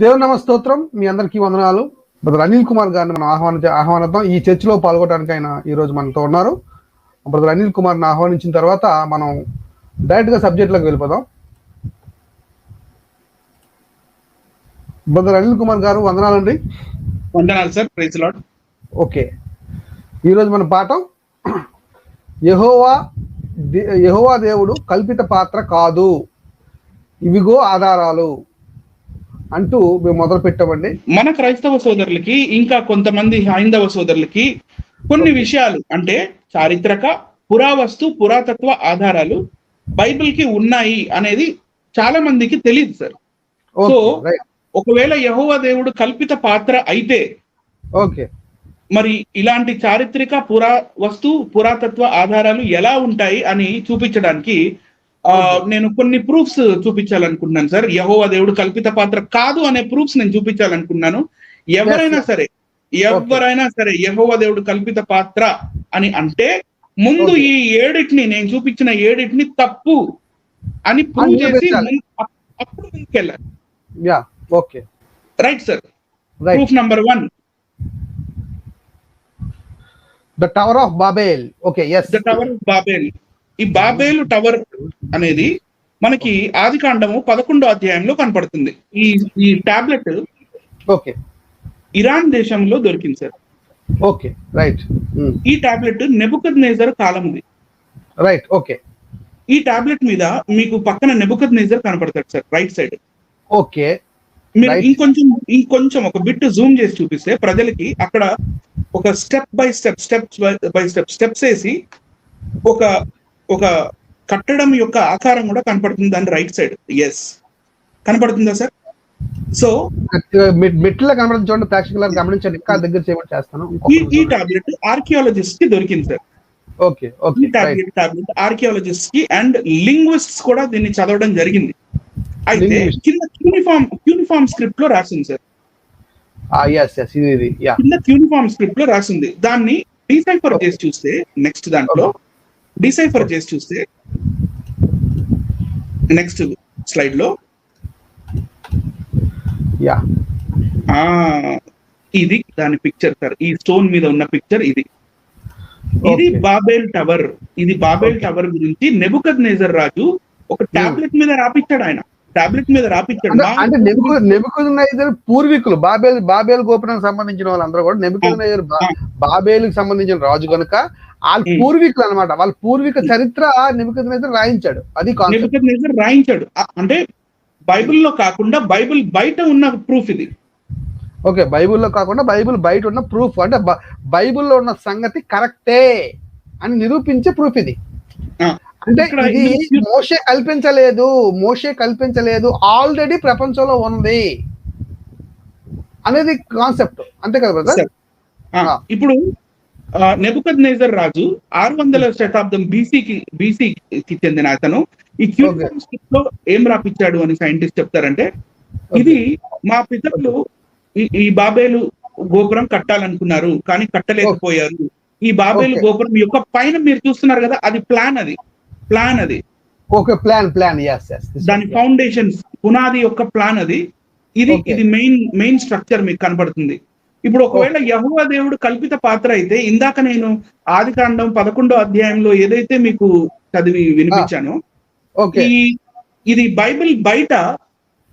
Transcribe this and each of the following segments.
దేవుని నామ స్తోత్రం. మీ అందరికీ వందనాలు. బ్రదర్ అనిల్ కుమార్ గారిని మనం ఆహ్వానిద్దాం. ఈ చర్చలో పాల్గొనడానికి ఆయన ఈ రోజు మనతో ఉన్నారు. బ్రదర్ అనిల్ కుమార్ని ఆహ్వానించిన తర్వాత మనం డైరెక్ట్ గా సబ్జెక్ట్ లోకి వెళ్ళిపోదాం. బ్రదర్ అనిల్ కుమార్ గారు వందనాలండి. వందనాలు సార్. Praise lord. ఓకే, ఈరోజు మన పాఠం యెహోవా దేవుడు కల్పిత పాత్ర కాదు, ఇవిగో ఆధారాలు అంటూ మేము మొదలు పెట్టామండి. మన క్రైస్తవ సోదరులకి ఇంకా కొంతమంది హైందవ సోదరులకి కొన్ని విషయాలు అంటే చారిత్రక, పురావస్తు, పురాతత్వ ఆధారాలు బైబిల్ కి ఉన్నాయి అనేది చాలా మందికి తెలియదు సార్. సో ఒకవేళ యెహోవా దేవుడు కల్పిత పాత్ర అయితే ఓకే, మరి ఇలాంటి చారిత్రక, పురావస్తు, పురాతత్వ ఆధారాలు ఎలా ఉంటాయి అని చూపించడానికి నేను కొన్ని ప్రూఫ్స్ చూపించాలనుకున్నాను సార్. యెహోవా దేవుడు కల్పిత పాత్ర కాదు అనే ప్రూఫ్స్ నేను చూపించాలనుకున్నాను. ఎవరైనా సరే యెహోవా దేవుడు కల్పిత పాత్ర అని అంటే ముందు ఈ ఏడిటిని నేను చూపించిన ఏడిటిని తప్పు అని ప్రూవ్ చేసి అప్పుడు ముందుకెళ్ళాలి. Right sir. Proof number 1, the tower of Babel. Okay, yes, the tower of Babel. ఈ బాబేలు టవర్ అనేది మనకి ఆదికాండము 11వ అధ్యాయంలో కనపడుతుంది. ఈ టాబ్లెట్ ఓకే ఇరాన్ దేశంలో దొరికింది సార్. Okay, right. ఈ టాబ్లెట్ నెబుకద్నెజర్ కాలంది. Right, okay. ఈ టాబ్లెట్ మీద మీకు పక్కన నెబుకద్నెజర్ కనపడతాడు సార్, రైట్ సైడ్. ఓకే, మీరు ఇంకొంచెం ఒక బిట్ జూమ్ చేసి చూపిస్తే ప్రజలకి అక్కడ ఒక స్టెప్స్ వేసి ఒక కట్టడం యొక్క ఆకారం కూడా కనపడుతుంది దాని రైట్ సైడ్. ఎస్, కనపడుతుందా సార్? సో మెట్ల కనపడుతుంది చూడండి, ప్రేక్షకులను గమనించండి. ఇంకా దగ్గర చేయమని చేస్తాను. ఈ టాబ్లెట్ ఆర్కియాలజిస్ట్ కి దొరికింది sir. Okay okay, tablet archaeologist కి అండ్ లింగ్విస్ట్స్ కూడా దీన్ని చదవడం జరిగింది. అయితే కింద క్యూనిఫామ్ స్క్రిప్ట్ లో రాసింది సార్. కింద క్యూనిఫామ్ స్క్రిప్ట్ లో రాసింది. దాన్ని డిసైఫర్ చేసి చూస్తే నెక్స్ట్ దాంట్లో డిసైఫర్ చేసి చూస్తే నెక్స్ట్ స్లైడ్ లో ఇది దాని పిక్చర్ సార్. ఈ స్టోన్ మీద ఉన్న పిక్చర్ ఇది బాబేల్ టవర్. ఇది బాబేల్ టవర్ గురించి నెబుకద్నెజర్ రాజు ఒక టాబ్లెట్ మీద రాపిచ్చాడు. ఆయన టాబ్లెట్ మీద రాపిచ్చాడు. అంటే నెబుకద్నెజర్ పూర్వీకులు బాబేల్ గోపురానికి సంబంధించిన వాళ్ళందరూ కూడా నెబుకద్నెజర్ బాబేలుకి సంబంధించిన రాజు కనుక వాళ్ళ పూర్వీకులు అనమాట. వాళ్ళ పూర్వీక చరిత్ర నెబుకద్నెజర్ రాయించాడు. అది నెబుకద్నెజర్ రాయించాడు. అంటే బైబిల్లో కాకుండా బైబిల్ బయట ఉన్న ప్రూఫ్ ఇది. ఓకే, బైబిల్లో కాకుండా బైబిల్ బయట ఉన్న ప్రూఫ్, అంటే బైబిల్లో ఉన్న సంగతి కరెక్టే అని నిరూపించే ప్రూఫ్ ఇది. అంటే ఇది మోషే కల్పించలేదు, ఆల్రెడీ ప్రపంచంలో ఉంది అనేది కాన్సెప్ట్. అంతే కదా బ్రదర్? ఇప్పుడు నెబుకద్నెజర్ రాజు 600వ శతాబ్దం బీసీకి చెందిన అతను ఈ క్యూనిఫామ్ స్క్రిప్ట్ లో ఏం రాపిచ్చాడు అని సైంటిస్ట్ చెప్తారంటే, ఇది మా పితరులు ఈ బాబేలు గోపురం కట్టాలనుకున్నారు కానీ కట్టలేకపోయారు. ఈ బాబేలు గోపురం యొక్క పైన మీరు చూస్తున్నారు కదా, అది ప్లాన్. Okay, plan. దాని ఫౌండేషన్స్, పునాది యొక్క ప్లాన్ అది. ఇది మెయిన్ స్ట్రక్చర్ మీకు కనపడుతుంది. ఇప్పుడు ఒకవేళ యెహోవా దేవుడు కల్పిత పాత్ర అయితే, ఇందాక నేను ఆదికాండం 11వ అధ్యాయంలో ఏదైతే మీకు చదివి వినిపించానో, ఇది బైబిల్ బయట,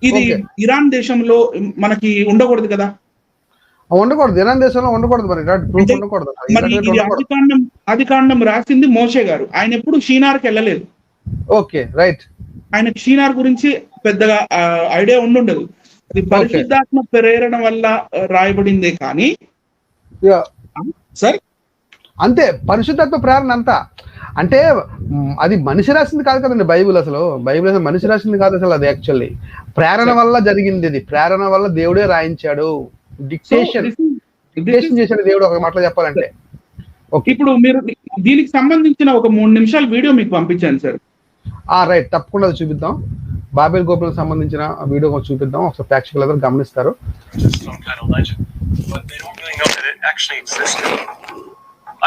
ఇది ఇరాన్ దేశంలో మనకి ఉండకూడదు కదా. ఉండకూడదు, ఇరాన్ దేశంలో ఉండకూడదు. మరి ఇది ఆదికాండం రాసింది మోషే గారు. ఆయన ఎప్పుడు షీనార్కి వెళ్ళలేదు. Okay, right. ఆయనకి షీనార్ గురించి పెద్దగా ఐడియా ఉండదు. అది పరిశుద్ధాత్మ ప్రేరణ వల్ల రాయబడిందే కానీ సార్, అంతే. పరిశుద్ధాత్మ ప్రేరణ అంతా అంటే అది మనిషి రాసింది కాదు కదండి. బైబిల్ అసలు మనిషి రాసింది కాదు అసలు. అది యాక్చువల్లీ ప్రేరణ వల్ల జరిగింది. ఇది ప్రేరణ వల్ల దేవుడే రాయించాడు. డిక్టేషన్ చేశాడు దేవుడు, ఒక మాటలో చెప్పాలంటే. ఇప్పుడు మీరు దీనికి సంబంధించిన ఒక 3 నిమిషాల వీడియో మీకు పంపించాను సార్. రైట్, తప్పకుండా చూపిద్దాం. బాబేల్ గోపురం సంబంధించిన వీడియో చూపిద్దాం. ఒకసారి ప్రేక్షకులు అందరూ గమనిస్తారు.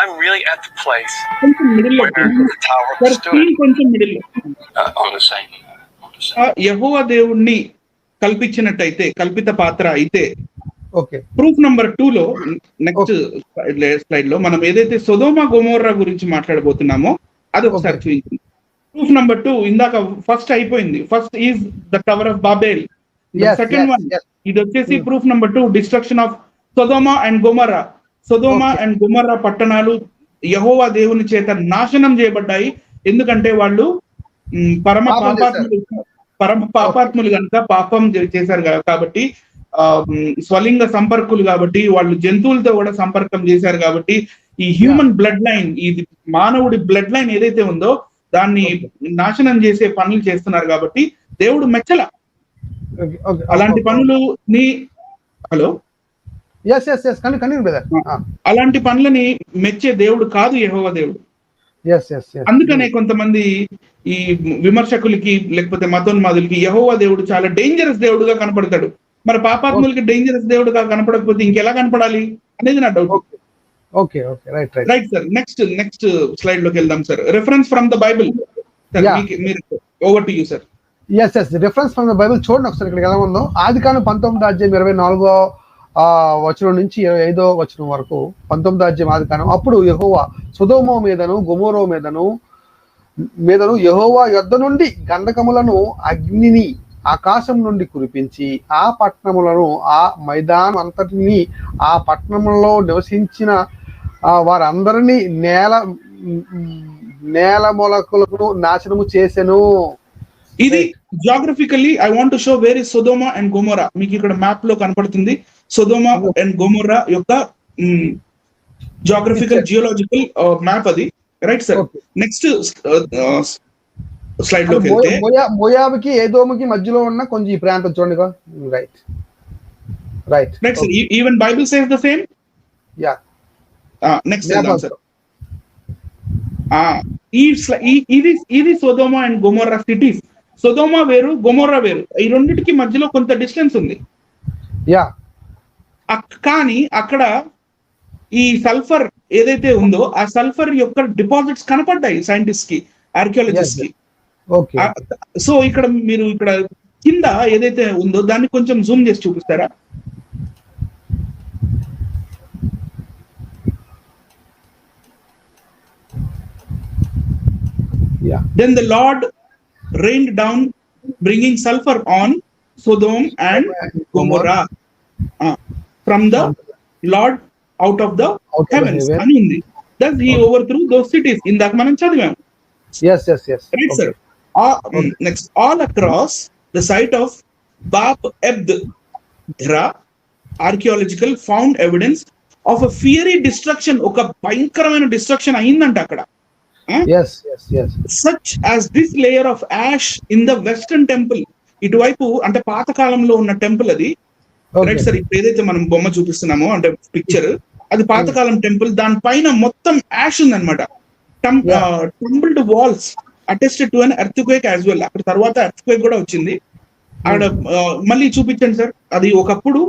I'm really at the place where the tower stood. యెహోవా దేవుణ్ణి కల్పించినట్టయితే, కల్పిత పాత్ర అయితే, ఓకే ప్రూఫ్ నంబర్ 2 లో నెక్స్ట్ స్లైడ్ లో మనం ఏదైతే సొదొమ గొమొర్రా గురించి మాట్లాడబోతున్నామో అది ఒకసారి Okay. చూపించండి. ప్రూఫ్ నంబర్ 2 ఇందాక ఫస్ట్ అయిపోయింది. First is the tower of Babel. Yes, second yes, one yes. ఇది వచ్చేసి proof number 2 destruction of Sodom and Gomorrah. Sodom Okay. And Gomorrah పట్టణాలు యెహోవా దేవుని చేత నాశనం చేయబడ్డాయి. ఎందుకంటే వాళ్ళు పరమ పాపం పాపాత్ములు కనుక పాపం చేశారు కాబట్టి, స్వలింగ సంపర్కులు కాబట్టి, వాళ్ళు జంతువులతో కూడా సంపర్కం చేశారు కాబట్టి, ఈ హ్యూమన్ బ్లడ్ లైన్, ఇది మానవుడి బ్లడ్ లైన్ ఏదైతే ఉందో దాన్ని నాశనం చేసే పనులు చేస్తున్నారు కాబట్టి దేవుడు మెచ్చల. Okay, okay. అలాంటి పనులు hello Yes, yes, yes. Continue, brother. అలాంటి పనులని మెచ్చే దేవుడు కాదు యెహోవా దేవుడు. Yes, yes, yes. అందుకనే కొంతమంది ఈ విమర్శకులకి లేకపోతే మతోన్మాదులకి యెహోవా దేవుడు చాలా డేంజరస్ దేవుడుగా కనపడతాడు. మరి పాపాత్ములకి డేంజరస్ దేవుడుగా కనపడకపోతే ఇంకెలా కనపడాలి అనేది నా doubt. Okay, okay, right, right. Right sir. Next slide లోకి వెళ్దాం sir. Reference from the Bible. మీరు over to you sir. Yes, yes. Reference from the Bible చూడండి ఒకసారి ఇక్కడికి ఎలా ఉందో. ఆదికాండం 19వ అధ్యాయం 24వ వచనం నుంచి 25వ వచనం వరకు. 19వ అధ్యాయం ఆదికాండం. అప్పుడు యెహోవా సొదొమ మీదను గొమొర్రా మీదను యెహోవా యొద్ద నుండి గంధకములను అగ్నిని ఆకాశం నుండి కురిపించి ఆ పట్టణములను ఆ మైదానం అంతటిని ఆ పట్టణంలో నివసించిన వారందరినీ నేల మొలకలకు నాశనము చేసెను. ఇది geographically I want to show where is Sodom and Gomorrah. మీకు ఇక్కడ మ్యాప్ లో కనపడుతుంది సొదొమ అండ్ గొమొర్రా యొక్క జాగ్రఫికల్ జియోలాజికల్ మ్యాప్ అది. Right sir. నెక్స్ట్ స్లైడ్ లోకి వెళ్తే మోయాబుకి ఏదోముకి మధ్యలో ఉన్న కొంచెం ఈ ప్రాంతం చూడండి. Right, right, right sir. Even Bible says the same. Yeah. Next sir. ఇది సొదొమ అండ్ గొమొర్రా సిటీస్. సొదొమ వేరు, గొమొర్రా వేరు. ఈ రెండింటికి మధ్యలో కొంత డిస్టెన్స్ ఉంది. యా. కానీ అక్కడ ఈ సల్ఫర్ ఏదైతే ఉందో ఆ సల్ఫర్ యొక్క డిపాజిట్స్ కనపడ్డాయి సైంటిస్ట్ కి, ఆర్కియాలజిస్ట్ కి. సో ఇక్కడ మీరు ఇక్కడ కింద ఏదైతే ఉందో దాన్ని కొంచెం జూమ్ చేసి చూపిస్తారా? Yeah. Then the Lord rained down, bringing sulfur on Sodom and Gomorrah from the Lord out of the heavens. అని ఉంది. Thus he overthrew those cities. ఇందాక మనం చదివాం. Yes, yes, yes. Right, sir. Next, all across the site of Bab Ebdra, archaeological found evidence of a fiery destruction. ఒక భయంకరమైన destruction అయిందంట అక్కడ. Yes, yes, yes. Such as this layer of ash in the western temple. ఇటువైపు అంటే పాత కాలంలో ఉన్న temple అది. Right sir. ఇప్పుడు ఏదైతే మనం బొమ్మ చూపిస్తున్నామో అంటే పిక్చర్, అది పాతకాలం టెంపుల్. దానిపైన మొత్తం యాష్ ఉందన్నమాట. Temple walls attested to an earthquake as well. అక్కడ తర్వాత ఎర్త్క్వేక్ కూడా వచ్చింది అక్కడ. మళ్ళీ చూపించండి సార్. అది ఒకప్పుడు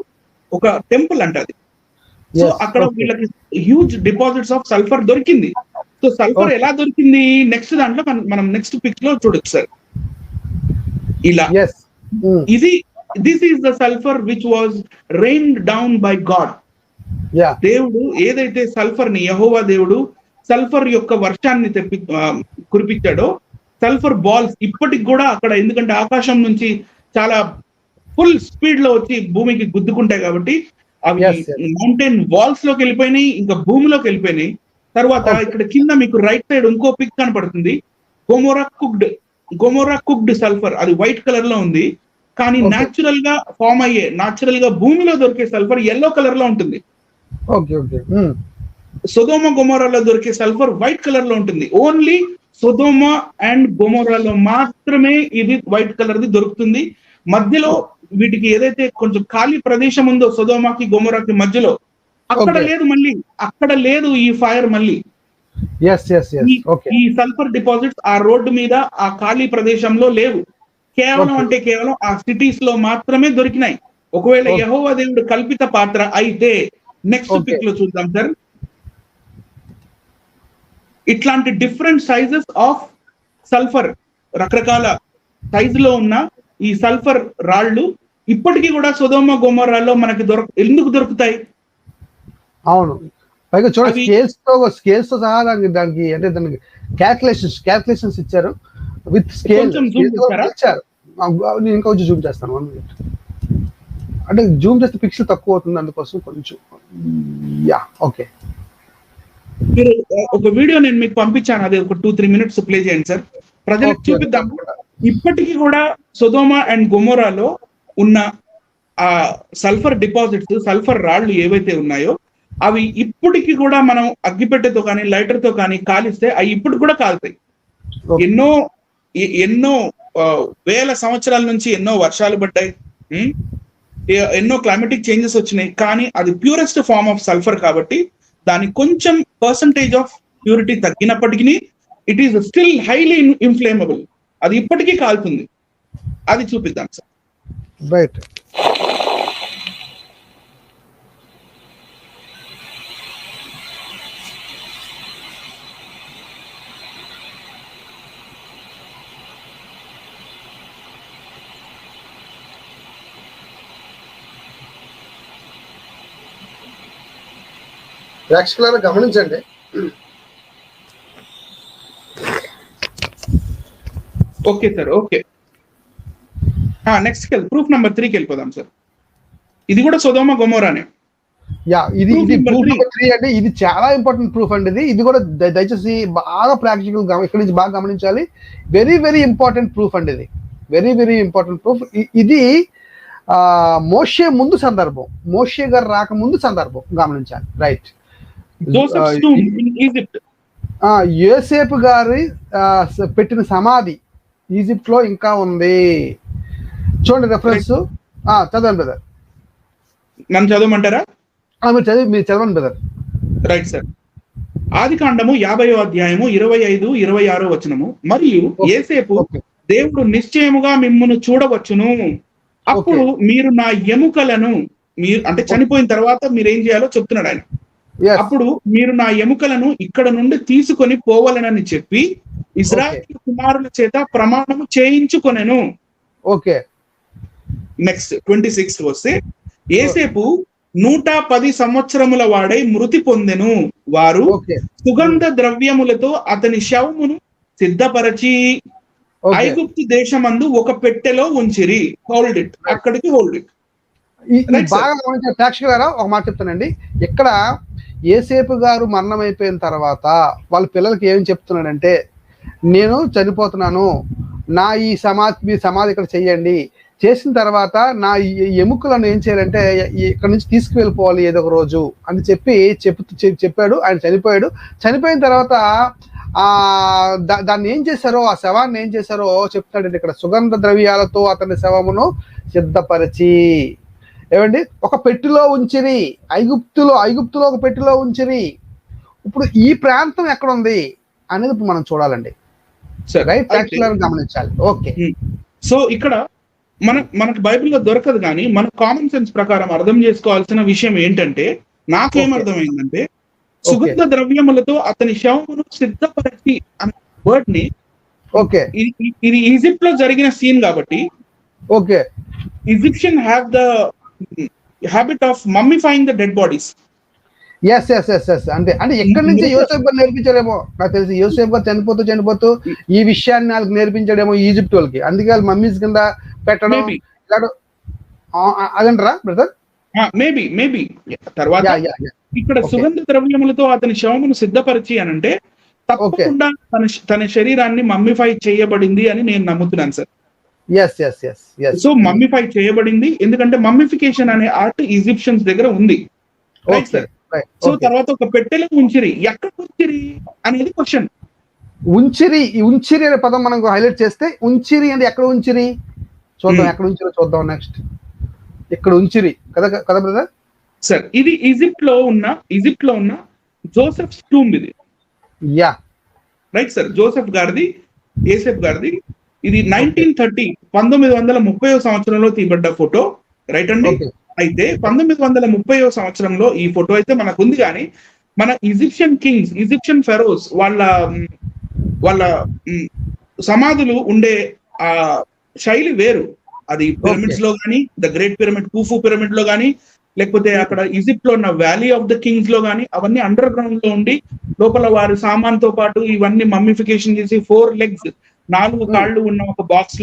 ఒక టెంపుల్ అంట అది. సో అక్కడ వీళ్ళకి హ్యూజ్ డిపాజిట్స్ ఆఫ్ సల్ఫర్ దొరికింది. సో సల్ఫర్ ఎలా దొరికింది నెక్స్ట్ దాంట్లో మనం నెక్స్ట్ పిక్ లో చూడొచ్చు సార్. ఇలా ఇది this is the sulphur which was reigned down by God. దేవుడు ఏదైతే సల్ఫర్ ని, యెహోవా దేవుడు సల్ఫర్ యొక్క వర్షాన్ని కురిపించాడో, సల్ఫర్ బాల్స్ ఇప్పటికి కూడా అక్కడ, ఎందుకంటే ఆకాశం నుంచి చాలా ఫుల్ స్పీడ్ లో వచ్చి భూమికి గుద్దుకుంటాయి కాబట్టి అవి మౌంటైన్ వాల్స్ లోకి వెళ్ళిపోయినాయి, ఇంకా భూమిలోకి వెళ్ళిపోయినాయి. తర్వాత ఇక్కడ కింద మీకు రైట్ సైడ్ ఇంకో పిక్ కనపడుతుంది. గొమొర్రా కుక్డ్ సల్ఫర్. అది వైట్ కలర్ లో ఉంది. కానీ న్యాచురల్ గా ఫామ్ అయ్యే, న్యాచురల్ గా భూమిలో దొరికే సల్ఫర్ ఎల్లో కలర్ లో ఉంటుంది. సొదొమ గొమొర్రాలో దొరికే సల్ఫర్ వైట్ కలర్ లో ఉంటుంది. ఓన్లీ సొదొమ అండ్ గొమొర్రాలో మాత్రమే ఇది వైట్ కలర్ ది దొరుకుతుంది. మధ్యలో వీటికి ఏదైతే కొంచెం ఖాళీ ప్రదేశం ఉందో సొదొమకి గొమొర్రాకి మధ్యలో, అక్కడ లేదు, మళ్ళీ అక్కడ లేదు ఈ ఫైర్. మళ్ళీ ఈ సల్ఫర్ డిపాజిట్స్ ఆ రోడ్డు మీద ఆ ఖాళీ ప్రదేశంలో లేవు. కేవలం అంటే కేవలం ఆ సిటీస్ లో మాత్రమే దొరికినాయి. ఒకవేళ యెహోవా దేవుడు కల్పిత పాత్ర అయితే నెక్స్ట్ పిక్ లో చూద్దాం సార్. ఇట్లాంటి డిఫరెంట్ సైజెస్ ఆఫ్ సల్ఫర్, రకరకాల సైజులో ఉన్న ఈ సల్ఫర్ రాళ్ళు ఇప్పటికీ కూడా సొదొమ గొమొర్రాలో మనకి ఎందుకు దొరుకుతాయి? అవును, పైగా చూడండి అవి- స్కేల్స్ తో సహా దానికి అంటే దానికి క్యాల్కులేషన్స్ ఇచ్చారు విత్ స్కేల్ కొంచెం zoom చేస్తారా? ఇచ్చారు. నేను ఇంకా కొంచెం జూమ్ చేస్తాను 1 minute. అంటే జూమ్ చేస్తే పిక్సెల్ తక్కువ అవుతుంది, అందుకోసం కొంచెం. Yeah, okay. మీరు ఒక వీడియో నేను మీకు పంపించాను, అది ఒక 2-3 minutes ప్లే చేయండి సార్, ప్రజలకు Okay. చూపిద్దాం. ఇప్పటికీ కూడా సొదొమ అండ్ గొమొర్రాలో ఉన్న ఆ సల్ఫర్ డిపాజిట్స్, సల్ఫర్ రాళ్ళు ఏవైతే ఉన్నాయో అవి ఇప్పటికీ కూడా మనం అగ్గిపెట్టెతో కానీ లైటర్ తో కానీ కాలిస్తే అవి ఇప్పుడు కూడా కాలుతాయి. Okay. ఎన్నో వేల సంవత్సరాల నుంచి ఎన్నో వర్షాలు పడ్డాయి, ఎన్నో క్లైమాటిక్ చేంజెస్ వచ్చినాయి, కానీ అది ప్యూరెస్ట్ ఫార్మ్ ఆఫ్ సల్ఫర్ కాబట్టి దానికి కొంచెం పర్సంటేజ్ ఆఫ్ ప్యూరిటీ తగ్గినప్పటికీ it is still highly inflammable. అది ఇప్పటికీ కాలుతుంది. అది చూపిద్దాం సార్. రైట్. ప్రేక్షకులను గమనించండి. Okay sir, okay. Next proof number 3కి వెళ్ళిపోదాం సార్. ఇది కూడా సొదొమ గొమొర్రానే. యా, ఇది Proof number proof three. Number 3 అంటే ఇది చాలా ఇంపార్టెంట్ ప్రూఫ్ అండి. ఇది కూడా దయచేసి బాగా ప్రాక్టికల్ ఇక్కడి నుంచి బాగా గమనించాలి. వెరీ వెరీ ఇంపార్టెంట్ ప్రూఫ్ అండి ఇది. Very very important proof. ఇది మోషే ముందు సందర్భం, మోషే గారు రాకముందు సందర్భం గమనించాలి. Right. Joseph tomb in Egypt. యోసేపు గారి పెట్టిన సమాధి ఈజిప్ట్ లో ఇంకా ఉంది. చూడండి రెఫరెన్స్. చదవండి బ్రదర్. నన్ను చదవమంటారా? మీరు చదవండి బ్రదర్. Right sir. ఆదికాండము 50వ అధ్యాయము 25-26 వచనము. మరియు యేసేపు, దేవుడు నిశ్చయముగా మిమ్మును చూడవచ్చును, అప్పుడు మీరు నా ఎముకలను, మీరు అంటే చనిపోయిన తర్వాత మీరు ఏం చేయాలో చెప్తున్నాడు ఆయన. Yes. అప్పుడు మీరు నా ఎముకలను ఇక్కడ నుండి తీసుకొని పోవాలనని చెప్పి ఇశ్రాయేలు కుమారుల చేత ప్రమాణము చేయించుకొనెను. ఓకే. నెక్స్ట్ 26 వస్తే, యేసేపు 110 సంవత్సరముల వాడై మృతి పొందెను. వారు ఓకే. సుగంధ ద్రవ్యములతో అతని శవమును సిద్ధపరచి ఐగుప్తు దేశమందు ఒక పెట్టెలో ఉంచిరి. హోల్డ్ ఇట్, అక్కడికి హోల్డ్ ఇట్. Right, sir. బాగా గమనించిన ప్రేక్షకులారా ఒక మాట చెప్తానండి. ఇక్కడ యేసేపు గారు మరణం అయిపోయిన తర్వాత వాళ్ళ పిల్లలకి ఏం చెప్తున్నాడంటే, నేను చనిపోతున్నాను, నా ఈ మీ సమాధి ఇక్కడ చెయ్యండి, చేసిన తర్వాత నా ఎముకలను ఏం చేయాలంటే ఇక్కడ నుంచి తీసుకువెళ్ళిపోవాలి ఏదో ఒక రోజు అని చెప్పాడు. ఆయన చనిపోయాడు. చనిపోయిన తర్వాత దాన్ని ఏం చేశారో, ఆ శవాన్ని ఏం చేశారో చెప్తాడండి ఇక్కడ. సుగంధ ద్రవ్యాలతో అతని శవమును సిద్ధపరిచి, ఏమండి, ఒక పెట్టెలో ఉంచిరి. ఐగుప్తులో ఒక పెట్టెలో ఉంచిరి. ఇప్పుడు ఈ ప్రాంతం ఎక్కడ ఉంది అనేది ఇప్పుడు మనం చూడాలండి. రైట్, గమనించాలి. ఓకే. సో ఇక్కడ మనకు బైబిల్లో దొరకదు, కానీ మన కామన్ సెన్స్ ప్రకారం అర్థం చేసుకోవాల్సిన విషయం ఏంటంటే, నాకేమర్థమైందంటే సుగంధ ద్రవ్యములతో అతని శవమును సిద్ధపరిచి అనే వర్డ్ ని, ఓకే, ఇది ఈజిప్ట్ లో జరిగిన సీన్ కాబట్టి, okay, Egyptian have the habit of mummifying the dead bodies. Yes అంటే ఎక్కడి నుంచి యోసేపు గారు నేర్పించాడేమో నాకు తెలిసి. యోసేపు గారు చనిపోతూ ఈ విషయాన్ని వాళ్ళకి నేర్పించాడేమో ఈజిప్ట్ వాళ్ళకి. అందుకే వాళ్ళు మమ్మీస్ కింద పెట్టడం అదంటారా బ్రదర్? మేబీ తర్వాత ఇక్కడ సుగంధ ద్రవ్యములతో అతని శవమును సిద్ధపరిచి అనంటే తప్పకుండా తన శరీరాన్ని మమ్మీఫై చేయబడింది అని నేను నమ్ముతున్నాను సార్. సో మమ్మీఫై చేయబడింది, ఎందుకంటే మమ్మిఫికేషన్ అనే ఆర్ట్ ఈజిప్షియన్స్ దగ్గర ఉంది. Right sir. సో తర్వాత ఒక పెట్టెలో ఉంచిరి. ఎక్కడ ఉంచిరి అనేది క్వశ్చన్. ఉంచిరి అనే పదం మనం హైలైట్ చేస్తే, ఉంచిరి అంటే ఎక్కడ ఉంచిరి చూద్దాం. ఎక్కడ ఉంచిరి చూద్దాం. నెక్స్ట్ ఇక్కడ ఉంచిరి కదా బ్రదర్? సార్, ఇది ఈజిప్ట్ లో ఉన్న జోసెఫ్ టూంబ్ ఇది. Yeah, right sir. జోసెఫ్ గారిది, యేసేపు గారిది. ఇది 1930 సంవత్సరంలో తీయబడ్డ ఫోటో. రైట్ అండి. అయితే 1930 సంవత్సరంలో ఈ ఫోటో అయితే మనకు ఉంది, కానీ మన ఈజిప్షియన్ కింగ్స్, ఈజిప్షియన్ ఫెరోస్ వాళ్ళ సమాధులు ఉండే ఆ శైలి వేరు. అది పిరమిడ్స్ లో కానీ, ద గ్రేట్ పిరమిడ్, కూఫు పిరమిడ్ లో కానీ, లేకపోతే అక్కడ ఈజిప్ట్ లో ఉన్న వ్యాలీ ఆఫ్ ద కింగ్స్ లో కానీ, అవన్నీ అండర్ గ్రౌండ్ లో ఉండి లోపల వారి సామాన్తో పాటు ఇవన్నీ మమ్మిఫికేషన్ చేసి 4 legs 4 కాళ్ళు ఉన్న ఒక బాక్స్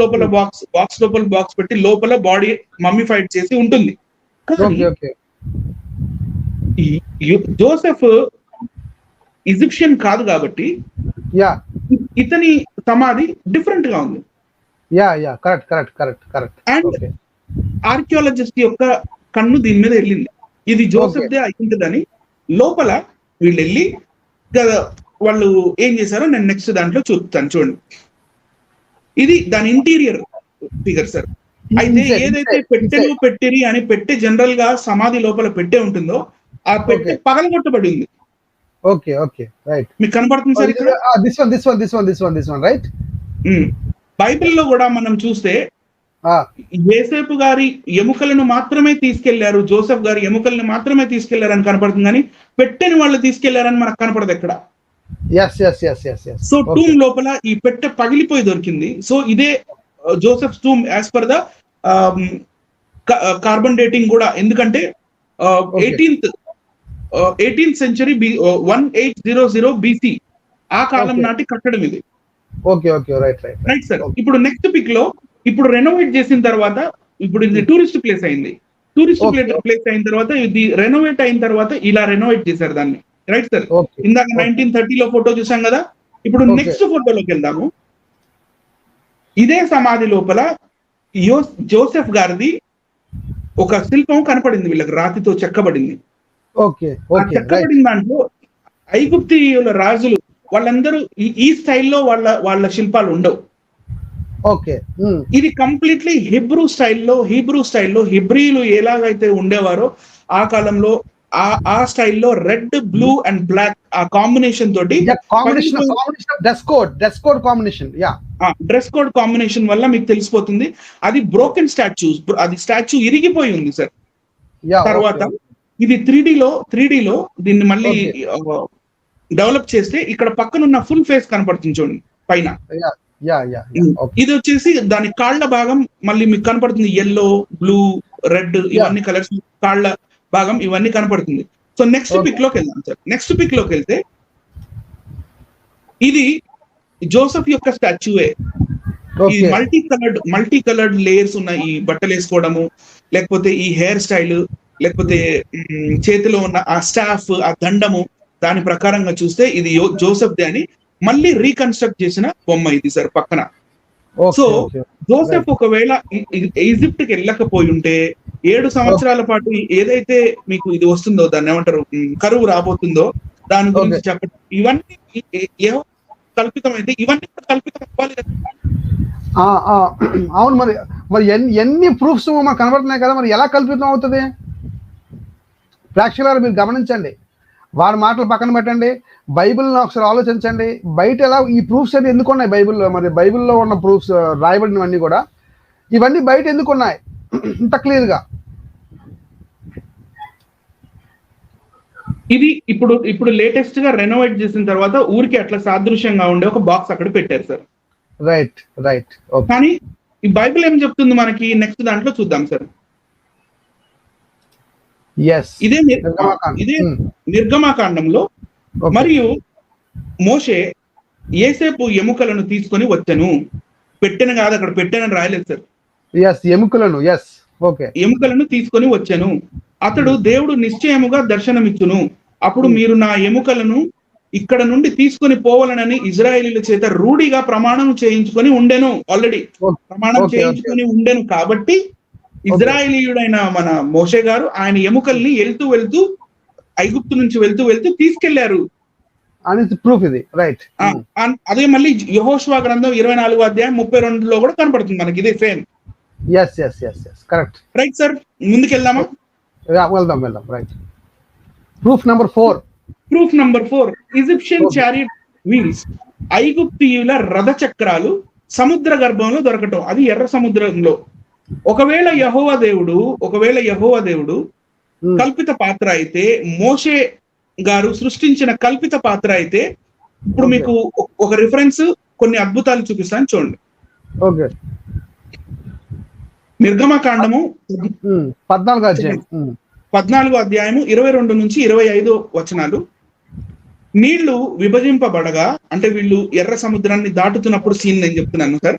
లోపల బాక్స్ పెట్టి లోపల బాడీ మమ్మిఫైడ్ చేసి ఉంటుంది. జోసెఫ్ ఈజిప్షియన్ కాదు కాబట్టి ఇతని సమాధి డిఫరెంట్ గా ఉంది. అండ్ ఆర్కియాలజిస్ట్ యొక్క కన్ను దీని మీద వెళ్ళింది, ఇది జోసెఫ్ దే అయింటుందని. లోపల వీళ్ళు వెళ్ళి వాళ్ళు ఏం చేశారో నేను నెక్స్ట్ దాంట్లో చూపుతాను, చూడండి. ఇది దాని ఇంటీరియర్ ఫిగర్ సార్. అయితే ఏదైతే పెట్టెలు పెట్టిరి అని పెట్టె జనరల్ గా సమాధి లోపల పెట్టే ఉంటుందో ఆ పెట్టె పగలగొట్టబడి ఉంది. మీకు కనబడుతుంది సార్ ఇక్కడ. బైబిల్లో కూడా మనం చూస్తే యేసేపు గారి ఎముకలను మాత్రమే తీసుకెళ్లారు, జోసెఫ్ గారి ఎముకలను మాత్రమే తీసుకెళ్లారని కనపడుతుంది, కానీ పెట్టెని వాళ్ళు తీసుకెళ్లారని మనకు కనపడదు ఎక్కడ. సో టూమ్ లోపల ఈ పెట్టె పగిలిపోయి దొరికింది. సో ఇదే Joseph tomb as per the carbon dating కూడా. ఎందుకంటే 18th century 1800 BC ఆ కాలం నాటి కట్టడం ఇది. Right sir. ఇప్పుడు నెక్స్ట్ పిక్ లో ఇప్పుడు రెనోవేట్ చేసిన తర్వాత, ఇప్పుడు ఇది టూరిస్ట్ ప్లేస్ అయింది. ప్లేస్ అయిన తర్వాత ఇది రెనోవేట్ అయిన తర్వాత ఇలా రెనోవేట్ చేశారు దాన్ని. Right sir. ఇందాక 1930 లో ఫోటో చూసాం కదా. ఇప్పుడు నెక్స్ట్ ఫోటోలోకి వెళ్దాము. ఇదే సమాధి లోపల జోసెఫ్ గారిది ఒక శిల్పం కనపడింది, వీళ్ళకి రాతితో చెక్కబడింది. చెక్కబడిన దాంట్లో ఐగుప్తీయుల రాజులు వాళ్ళందరూ ఈ స్టైల్లో వాళ్ళ శిల్పాలు ఉండవు. ఇది కంప్లీట్లీ హీబ్రూ స్టైల్లో హిబ్రీలు ఎలాగైతే ఉండేవారో ఆ కాలంలో ఆ స్టైల్లో రెడ్, బ్లూ అండ్ బ్లాక్ ఆ కాంబినేషన్ తోటి డ్రెస్ కోడ్ కాంబినేషన్ వల్ల మీకు తెలిసిపోతుంది అది బ్రోకెన్ స్టాచ్యూస్. అది స్టాచ్యూ ఇరిగిపోయి ఉంది సార్. తర్వాత ఇది 3D లో దీన్ని మళ్ళీ డెవలప్ చేస్తే ఇక్కడ పక్కనున్న ఫుల్ ఫేస్ కనపడుతుంది చూడండి పైన. ఇది వచ్చేసి దాని కాళ్ళ భాగం మళ్ళీ మీకు కనపడుతుంది, ఎల్లో, బ్లూ, రెడ్ ఇవన్నీ కలర్స్ కాళ్ళ భాగం ఇవన్నీ కనపడుతుంది. సో నెక్స్ట్ పిక్ లోకి వెళ్దాం సార్. నెక్స్ట్ పిక్ లోకి వెళ్తే ఇది జోసెఫ్ యొక్క స్టాచ్యూయే. ఈ మల్టీ కలర్డ్ లేయర్స్ ఉన్న ఈ బట్టలు వేసుకోవడము, లేకపోతే ఈ హెయిర్ స్టైల్, లేకపోతే చేతిలో ఉన్న ఆ స్టాఫ్, ఆ దండము, దాని ప్రకారంగా చూస్తే ఇది జోసెఫ్ దే అని మళ్ళీ రీకన్స్ట్రక్ట్ చేసిన బొమ్మ ఇది సార్ పక్కన. సో జోసెఫ్ ఒకవేళ ఈజిప్ట్ కి వెళ్ళకపోయి ఉంటే 7 సంవత్సరాల పాటు ఏదైతే మీకు ఇది వస్తుందో దాన్ని ఏమంటారు, కరువు రాబోతుందో దాని గురించి చెప్పడం, ఇవన్నీ కల్పితం అయితే ఇవన్నీ కల్పితం అవ్వాలి కదా. అవును. మరి ఎన్ని ప్రూఫ్స్ మనకు కనబడుతున్నాయి కదా, మరి ఎలా కల్పితం అవుతుంది? ప్రేక్షకులారా మీరు గమనించండి, వారి మాటలు పక్కన పెట్టండి, బైబిల్ని ఒకసారి ఆలోచించండి. బయట ఎలా ఈ ప్రూఫ్స్ అన్ని ఎందుకు ఉన్నాయి బైబిల్లో? మరి బైబిల్లో ఉన్న ప్రూఫ్స్ రాయబడినవన్నీ కూడా ఇవన్నీ బయట ఎందుకు ఉన్నాయి ఇంత క్లియర్ గా? ఇది ఇప్పుడు లేటెస్ట్ గా రెనోవేట్ చేసిన తర్వాత ఊరికి అట్లా సాదృశ్యంగా ఉండే ఒక బాక్స్ అక్కడ పెట్టారు సార్. రైట్. కానీ ఈ బైబిల్ ఏం చెప్తుంది మనకి, నెక్స్ట్ దాంట్లో చూద్దాం సార్. ఇదే నిర్గమాకాండంలో, మరియు మోషే యేసేపు ఎముకలను తీసుకొని వచ్చెను. పెట్టెను కాదు, అక్కడ పెట్టెనని రాయలేదు సార్. ఎముకలను తీసుకొని వచ్చెను. అతడు దేవుడు నిశ్చయముగా దర్శనమిచ్చును. అప్పుడు మీరు నా ఎముకలను ఇక్కడ నుండి తీసుకొని పోవాలనని ఇజ్రాయేలీల చేత రూఢిగా ప్రమాణం చేయించుకొని ఉండెను. ఆల్రెడీ ప్రమాణం చేయించుకొని ఉండెను కాబట్టి ఇజ్రాయేలీయుడైన మన మోషే గారు ఆయన ఎముకల్ని వెళ్తూ ఐగుప్తు నుంచి వెళ్తూ తీసుకెళ్లారు అని ప్రూఫ్ ఇది. రైట్. అదే మళ్ళీ యెహోషువ గ్రంథం 24వ అధ్యాయం 32లో కూడా కనపడుతుంది మనకి ఇదే సేమ్. కరెక్ట్. Right sir. ముందుకెళ్దామా? వెళ్దాం. Right. Proof number 4 Egyptian chariot wheels, ఐగుప్తీయుల రథ చక్రాలు సముద్ర గర్భంలో దొరకటం, అది ఎర్ర సముద్రంలో. ఒకవేళ యెహోవా దేవుడు కల్పిత పాత్ర అయితే, మోషే గారు సృష్టించిన కల్పిత పాత్ర అయితే, ఇప్పుడు మీకు ఒక రిఫరెన్స్ కొన్ని అద్భుతాలు చూపిస్తాను చూడండి. నిర్గమకాండము 14 అధ్యాయం 14 అధ్యాయము 22 నుంచి 25 వచనాలు. నీళ్లు విభజింపబడగా, అంటే వీళ్ళు ఎర్ర సముద్రాన్ని దాటుతున్నప్పుడు సీన్ నేను చెప్తున్నాను సార్.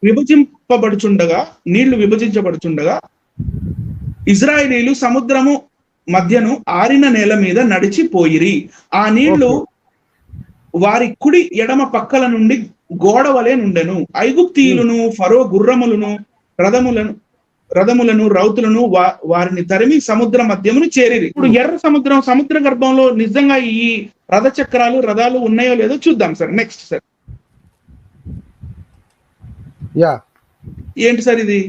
విభజింపబడుచుండగా, నీళ్లు విభజించబడుచుండగా ఇజ్రాయేలీలు సముద్రము మధ్యను ఆరిన నేల మీద నడిచిపోయిరి. ఆ నీళ్లు వారి కుడి ఎడమ పక్కల నుండి గోడ వలె నుండెను. ఐగుప్తీయులను, ఫరో గుర్రములను, రథములను రౌతులను వారిని తరిమి సముద్ర మధ్యమును చేరిరి. ఇప్పుడు ఎర్ర సముద్ర గర్భంలో నిజంగా ఈ రథ చక్రాలు, రథాలు ఉన్నాయో లేదో చూద్దాం సార్. Next sir. ఏంటి సార్ ఇది?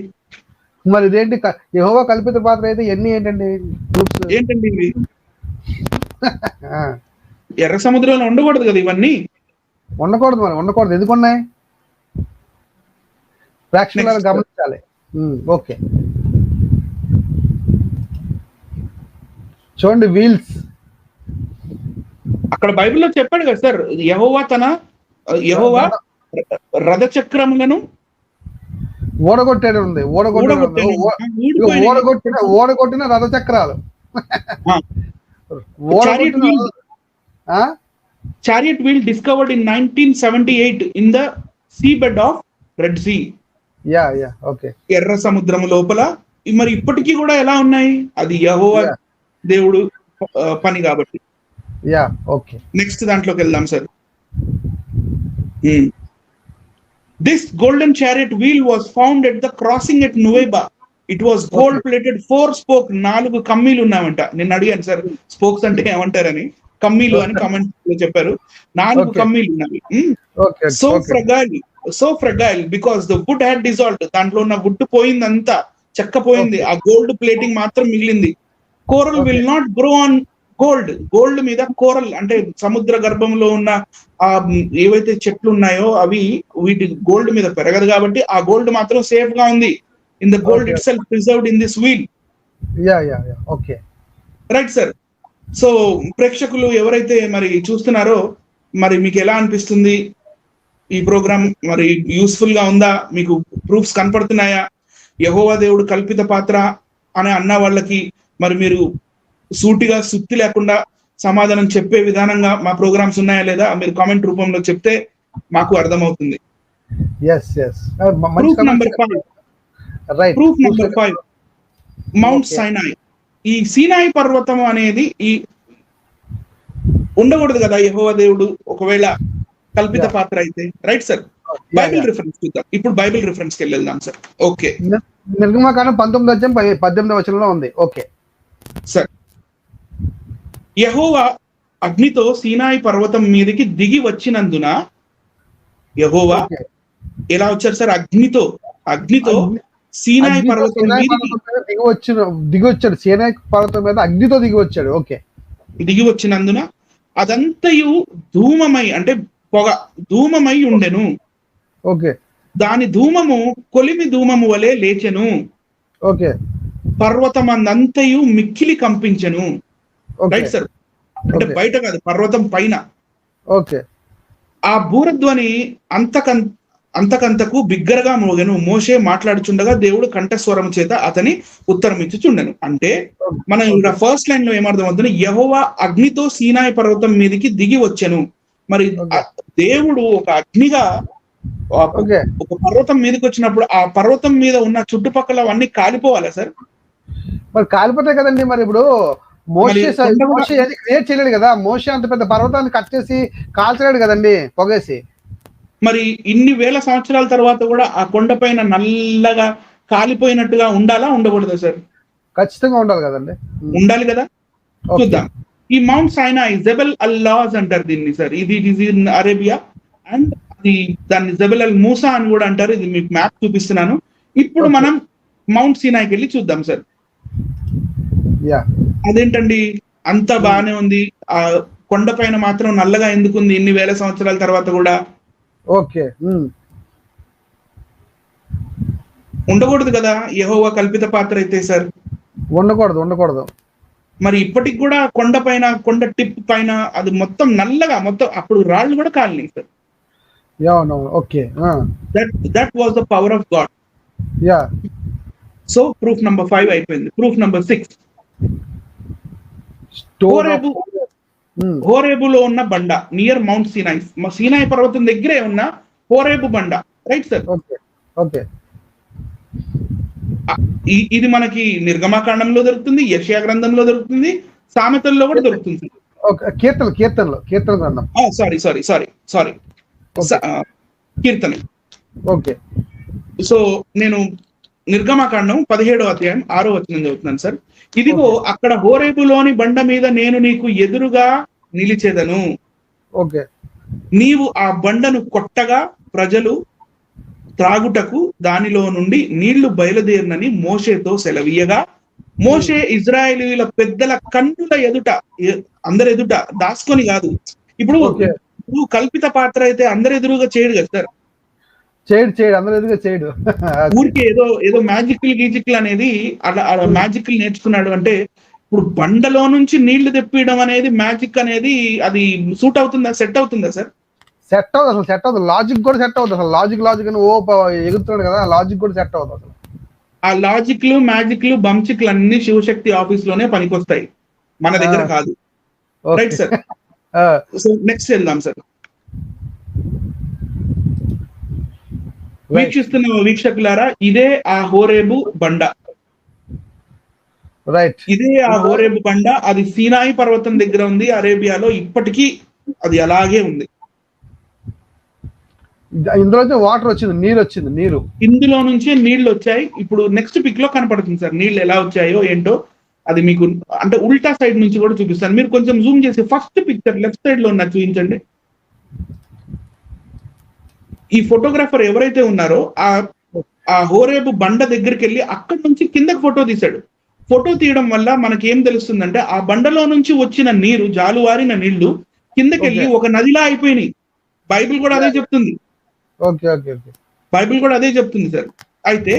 మరి ఇదేంటి? యెహోవా కల్పిత పాత్ర అయితే ఎన్ని ఏంటండి? ఇవి ఎర్ర సముద్రంలో ఉండకూడదు కదా ఇవన్నీ. ఉండకూడదు. ఎందుకు ఉన్నాయి? ప్రేక్షకులను గమనించాలి. ఓకే, చూడండి వీల్స్. అక్కడ బైబిల్లో చెప్పాడు కదా సార్, యెహోవా రథ చక్రములను ఓడగొట్టాడు ఉంది. ఓడగొట్టిన రథ చక్రాలు. Chariot wheel discovered in 1978 in the sea bed of Red Sea. Okay, ఎర్ర సముద్రం లోపల. మరి ఇప్పటికీ కూడా ఎలా ఉన్నాయి? అది యెహోవా దేవుడు పని కాబట్టి. ఓకే, నెక్స్ట్ దాంట్లోకి వెళ్దాం sir. This golden chariot wheel was found at the crossing at Nuweiba. It was gold plated, 4 spoke. 4 కమ్మీలు ఉన్నాయంట. నేను అడిగాను సార్ స్పోక్స్ అంటే ఏమంటారని. కమ్మీలు అని కామెంట్ లో చెప్పారు. 4 కమ్మీలు ఉన్నాయి. So fragile because the wood had dissolved. దాంట్లో ఉన్న వుడ్ పోయిందంతా, చెక్క పోయింది. ఆ గోల్డ్ ప్లేటింగ్ మాత్రం మిగిలింది. Coral will not grow on gold మీద కోరల్ అంటే సముద్ర గర్భంలో ఉన్న ఆ ఏవైతే చెట్లు ఉన్నాయో అవి వీటి గోల్డ్ మీద పెరగదు కాబట్టి ఆ గోల్డ్ మాత్రం సేఫ్ గా ఉంది. In the gold itself preserved in this wheel. Okay, right sir. So ప్రేక్షకులు ఎవరైతే మరి చూస్తున్నారో, మరి మీకు ఎలా అనిపిస్తుంది ఈ ప్రోగ్రామ్? మరి యూస్ఫుల్ గా ఉందా? మీకు ప్రూఫ్స్ కనపడుతున్నాయా? యెహోవా దేవుడు కల్పిత పాత్ర అని అన్న వాళ్ళకి మరి మీరు సూటిగా సుత్తి లేకుండా సమాధానం చెప్పే విధానంగా మా ప్రోగ్రామ్స్ ఉన్నాయా లేదా మీరు కామెంట్ రూపంలో చెప్తే మాకు అర్థమవుతుంది. Proof number 5 mount సైనాయ్. ఈ సీనాయి పర్వతం అనేది ఈ ఉండకూడదు కదా యెహోవా దేవుడు ఒకవేళ కల్పిత పాత్ర అయితే. Right sir. బైబిల్ రిఫరెన్స్ చూద్దాం. ఇప్పుడు బైబిల్ రిఫరెన్స్ కి వెళ్దాం సార్. ఓకే, నిర్గమకాండం 19 అధ్యాయం 18వ వచనంలో ఉంది. Okay sir. యెహోవా అగ్నితో సీనాయి పర్వతం మీదకి దిగి వచ్చినందున, యెహోవా ఎలా వచ్చారు సార్? అగ్నితో సీనాయి పర్వతం దిగి వచ్చాడు. సీనాయి పర్వతం మీద అగ్నితో దిగి వచ్చాడు. ఓకే, దిగి వచ్చినందున అదంతయు ధూమమై, అంటే పొగ ధూమమై ఉండెను. ఓకే, దాని ధూమము కొలిమి ధూమము వలె లేచెను. ఓకే, పర్వతమందంతయు మిక్కిలి కంపించెను. Right sir. అంటే బయట కాదు, పర్వతం పైన. ఓకే, ఆ బూరధ్వని అంతకంతకు బిగ్గరగా మోగెను. మోషే మాట్లాడుచుండగా దేవుడు కంఠస్వరం చేత అతని ఉత్తరం ఇచ్చుచుండెను. అంటే మనం ఇక్కడ ఫస్ట్ లైన్ లో ఏమర్థం అవుతుంది? యెహోవా అగ్నితో సీనాయి పర్వతం మీదకి దిగి వచ్చెను. మరి దేవుడు ఒక అగ్నిగా ఒక పర్వతం మీదకి వచ్చినప్పుడు ఆ పర్వతం మీద ఉన్న చుట్టుపక్కల అవన్నీ కాలిపోవాలా సార్? మరి కాలిపోతాయి కదండి. మరి ఇప్పుడు మోషే క్రియేట్ చేయలేడు కదా. మోషే అంత పెద్ద పర్వతాన్ని కట్ చేసి కాల్చలేడు కదండి పొగేసి. మరి ఇన్ని వేల సంవత్సరాల తర్వాత కూడా ఆ కొండ పైన నల్లగా కాలిపోయినట్టుగా ఉండాలా, ఉండకూడదా సార్? ఖచ్చితంగా ఉండాలి కదండి. ఉండాలి కదా. చూద్దాం. ఈ మౌంట్ సైనాయ్ జబల్ అల్లాజ్ అంటారు దీన్ని సార్. ఇది ఇన్ అరేబియా అండ్ దాన్ని జబల్ అల్ మూసా అని కూడా అంటారు. ఇది మీకు మ్యాప్ చూపిస్తున్నాను. ఇప్పుడు మనం మౌంట్ సీనాయ్కి వెళ్ళి చూద్దాం సార్. అదేంటండి అంత బాగానే ఉంది, ఆ కొండ పైన మాత్రం నల్లగా ఎందుకుంది ఇన్ని వేల సంవత్సరాల తర్వాత కూడా? ఓకే, ఉండకూడదు కదా యెహోవా కల్పిత పాత్ర అయితే సార్. ఉండకూడదు. మరి ఇప్పటికి కూడా కొండ పైన, కొండ టిప్ పైన అది మొత్తం నల్లగా, మొత్తం అప్పుడు రాళ్ళు కూడా కాలినాయి sir. Okay, that was the power of God. Yeah so proof number 5 అయిపోయింది. ప్రూఫ్ నంబర్ 6, హోరేబు హోరేబులో ఉన్న బండ నియర్ మౌంట్ సీనాయ్, సీనాయ్ పర్వతం దగ్గరే ఉన్న హోరేబు బండ. Right sir. ఓకే ఓకే ఇది మనకి నిర్గమాకాండంలో దొరుకుతుంది, యెషయా గ్రంథంలో దొరుకుతుంది, సామెతల్లో కూడా దొరుకుతుంది. ఓకే కీర్తన గ్రంథం. సారీ కీర్తన. ఓకే సో నేను నిర్గమాకాండం 17వ అధ్యాయం 6వ వచనం చదువుతున్నాను సార్. ఇదిగో అక్కడ హోరేబులోని బండ మీద నేను నీకు ఎదురుగా నిలిచెదను. ఓకే నీవు ఆ బండను కొట్టగా ప్రజలు త్రాగుటకు దానిలో నుండి నీళ్లు బయలుదేరినని మోషేతో సెలవీయగా, మోషే ఇజ్రాయేలీయుల పెద్దల కన్నుల ఎదుట, అందరి ఎదుట దాచుకొని కాదు. ఇప్పుడు కల్పిత పాత్ర అయితే అందరి ఎదురుగా చేయడు కదా సార్, చేయడు అందరి ఎదురుగా చేయడు. ఊరికి ఏదో మ్యాజిక్లు అనేది అలా మ్యాజిక్లు నేర్చుకున్నాడు అంటే, ఇప్పుడు బండలో నుంచి నీళ్లు తెప్పియడం అనేది మ్యాజిక్ అనేది అది సూట్ అవుతుందా, సెట్ అవుతుందా సార్? సెట్ అవుతుంది. లాజిక్ కూడా సెట్ అవుతుంది. అసలు లాజిక్ అని ఎగురుతున్నాడు కదా, లాజిక్ కూడా సెట్ అవుతుంది. అసలు ఆ లాజిక్లు మ్యాజిక్లు బంచిక్లు అన్ని శివశక్తి ఆఫీస్ లోనే పనికొస్తాయి, మన దగ్గర కాదు. Right sir. సో నెక్స్ట్ వెళ్దాం సార్. వీక్షిస్తున్న వీక్షకులారా, ఇదే ఆ హోరేబు బండ. రైట్, ఇదే ఆ హోరేబు బండ. అది సీనాయి పర్వతం దగ్గర ఉంది అరేబియాలో, ఇప్పటికీ అది అలాగే ఉంది. ఇందులో వాటర్ వచ్చింది, నీరు ఇందులో నుంచే నీళ్లు వచ్చాయి. ఇప్పుడు నెక్స్ట్ పిక్ లో కనపడుతుంది సార్ నీళ్లు ఎలా వచ్చాయో ఏంటో. అది మీకు అంటే ఉల్టా సైడ్ నుంచి కూడా చూపిస్తాను. మీరు కొంచెం జూమ్ చేసి ఫస్ట్ పిక్చర్ లెఫ్ట్ సైడ్ లో ఉన్న చూపించండి. ఈ ఫోటోగ్రాఫర్ ఎవరైతే ఉన్నారో ఆ హోరేబు బండ దగ్గరికి వెళ్ళి అక్కడి నుంచి కిందకి ఫోటో తీశాడు. ఫోటో తీయడం వల్ల మనకి ఏం తెలుస్తుందంటే, ఆ బండలో నుంచి వచ్చిన నీరు, జాలువారిన నీళ్లు కిందకి వెళ్ళి ఒక నదిలా అయిపోయినాయి. బైబిల్ కూడా అదే చెప్తుంది. బైబిల్ కూడా అదే చెప్తుంది సార్. అయితే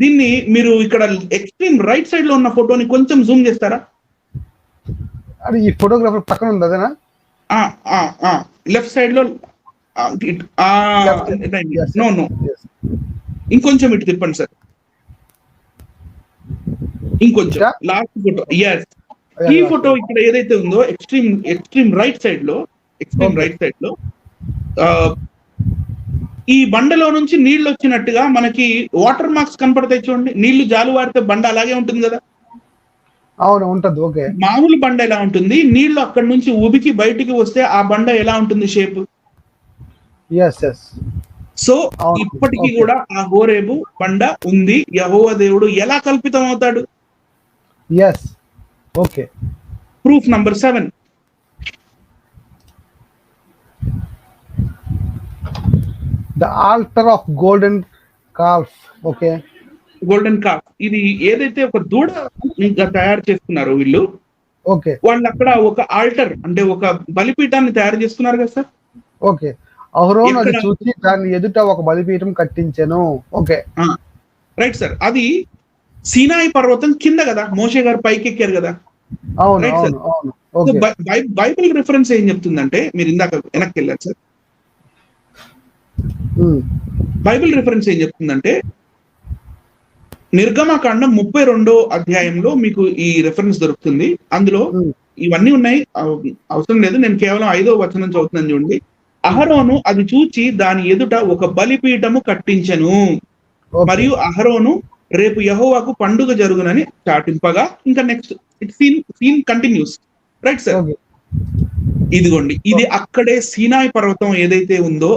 దీన్ని మీరు ఇక్కడ ఎక్స్ట్రీమ్ రైట్ సైడ్ లో ఉన్న ఫోటోని కొంచెం జూమ్ చేస్తారా? అది ఈ ఫోటోగ్రాఫర్ పక్కన ఉంది అదేనా? లెఫ్ట్ సైడ్ లో నో ఇంకొంచెం ఇటు తిప్పండి సార్, ఇంకొంచెం లాస్ట్ ఫోటో. ఎస్, ఈ ఫోటో ఇక్కడ ఏదైతే ఉందో ఎక్స్ట్రీమ్ రైట్ సైడ్ లో ఈ బండలో నుంచి నీళ్లు వచ్చినట్టుగా మనకి వాటర్ మార్క్స్ కనపడతాయి చూడండి. నీళ్లు జాలువారితే బండ అలాగే ఉంటుంది కదా. అవును, ఉంటది. ఓకే, మామూలు బండ ఎలా ఉంటుంది, నీళ్లు అక్కడి నుంచి ఉబికి బయటికి వస్తే ఆ బండ ఎలా ఉంటుంది షేప్. సో ఇప్పటికీ కూడా ఆ హోరేబు బండ ఉంది. యెహోవా దేవుడు ఎలా కల్పితం అవుతాడు? Okay, proof number 7, the altar of golden calf. Okay, golden calf. ఇది ఏదైతే ఒక దూడ తయారు చేస్తున్నారో వీళ్ళు, ఓకే, వాళ్ళు అక్కడ ఒక ఆల్టర్ అంటే ఒక బలిపీఠాన్ని తయారు చేస్తున్నారు కదా సార్. ఓకే, అహరోను అది చూసి దాన్ని ఎదుట ఒక బలిపీఠం కట్టించెను. Okay, right sir. అది సీనాయి పర్వతం కింద కదా, మోషే గారు పైకి ఎక్కారు కదా. బైబిల్ రిఫరెన్స్ ఏం చెప్తుందంటే, మీరు ఇందాక వెనక్కి వెళ్ళారు సార్. బైబిల్ రిఫరెన్స్ ఏం చెప్తుందంటే, నిర్గమకాండం 32వ అధ్యాయంలో మీకు ఈ రెఫరెన్స్ దొరుకుతుంది. అందులో ఇవన్నీ ఉన్నాయి, అవసరం లేదు, నేను కేవలం 5వ వచనం చదువుతున్నాను చూడండి. అహరోను అది చూచి దాని ఎదుట ఒక బలిపీఠము కట్టించెను, మరియు అహరోను రేపు యెహోవాకు పండుగ జరుగునని చాటింపగా, ఇంకా next scene continues. Right sir. ఇదిగోండి, ఇది అక్కడే సీనాయి పర్వతం ఏదైతే ఉందో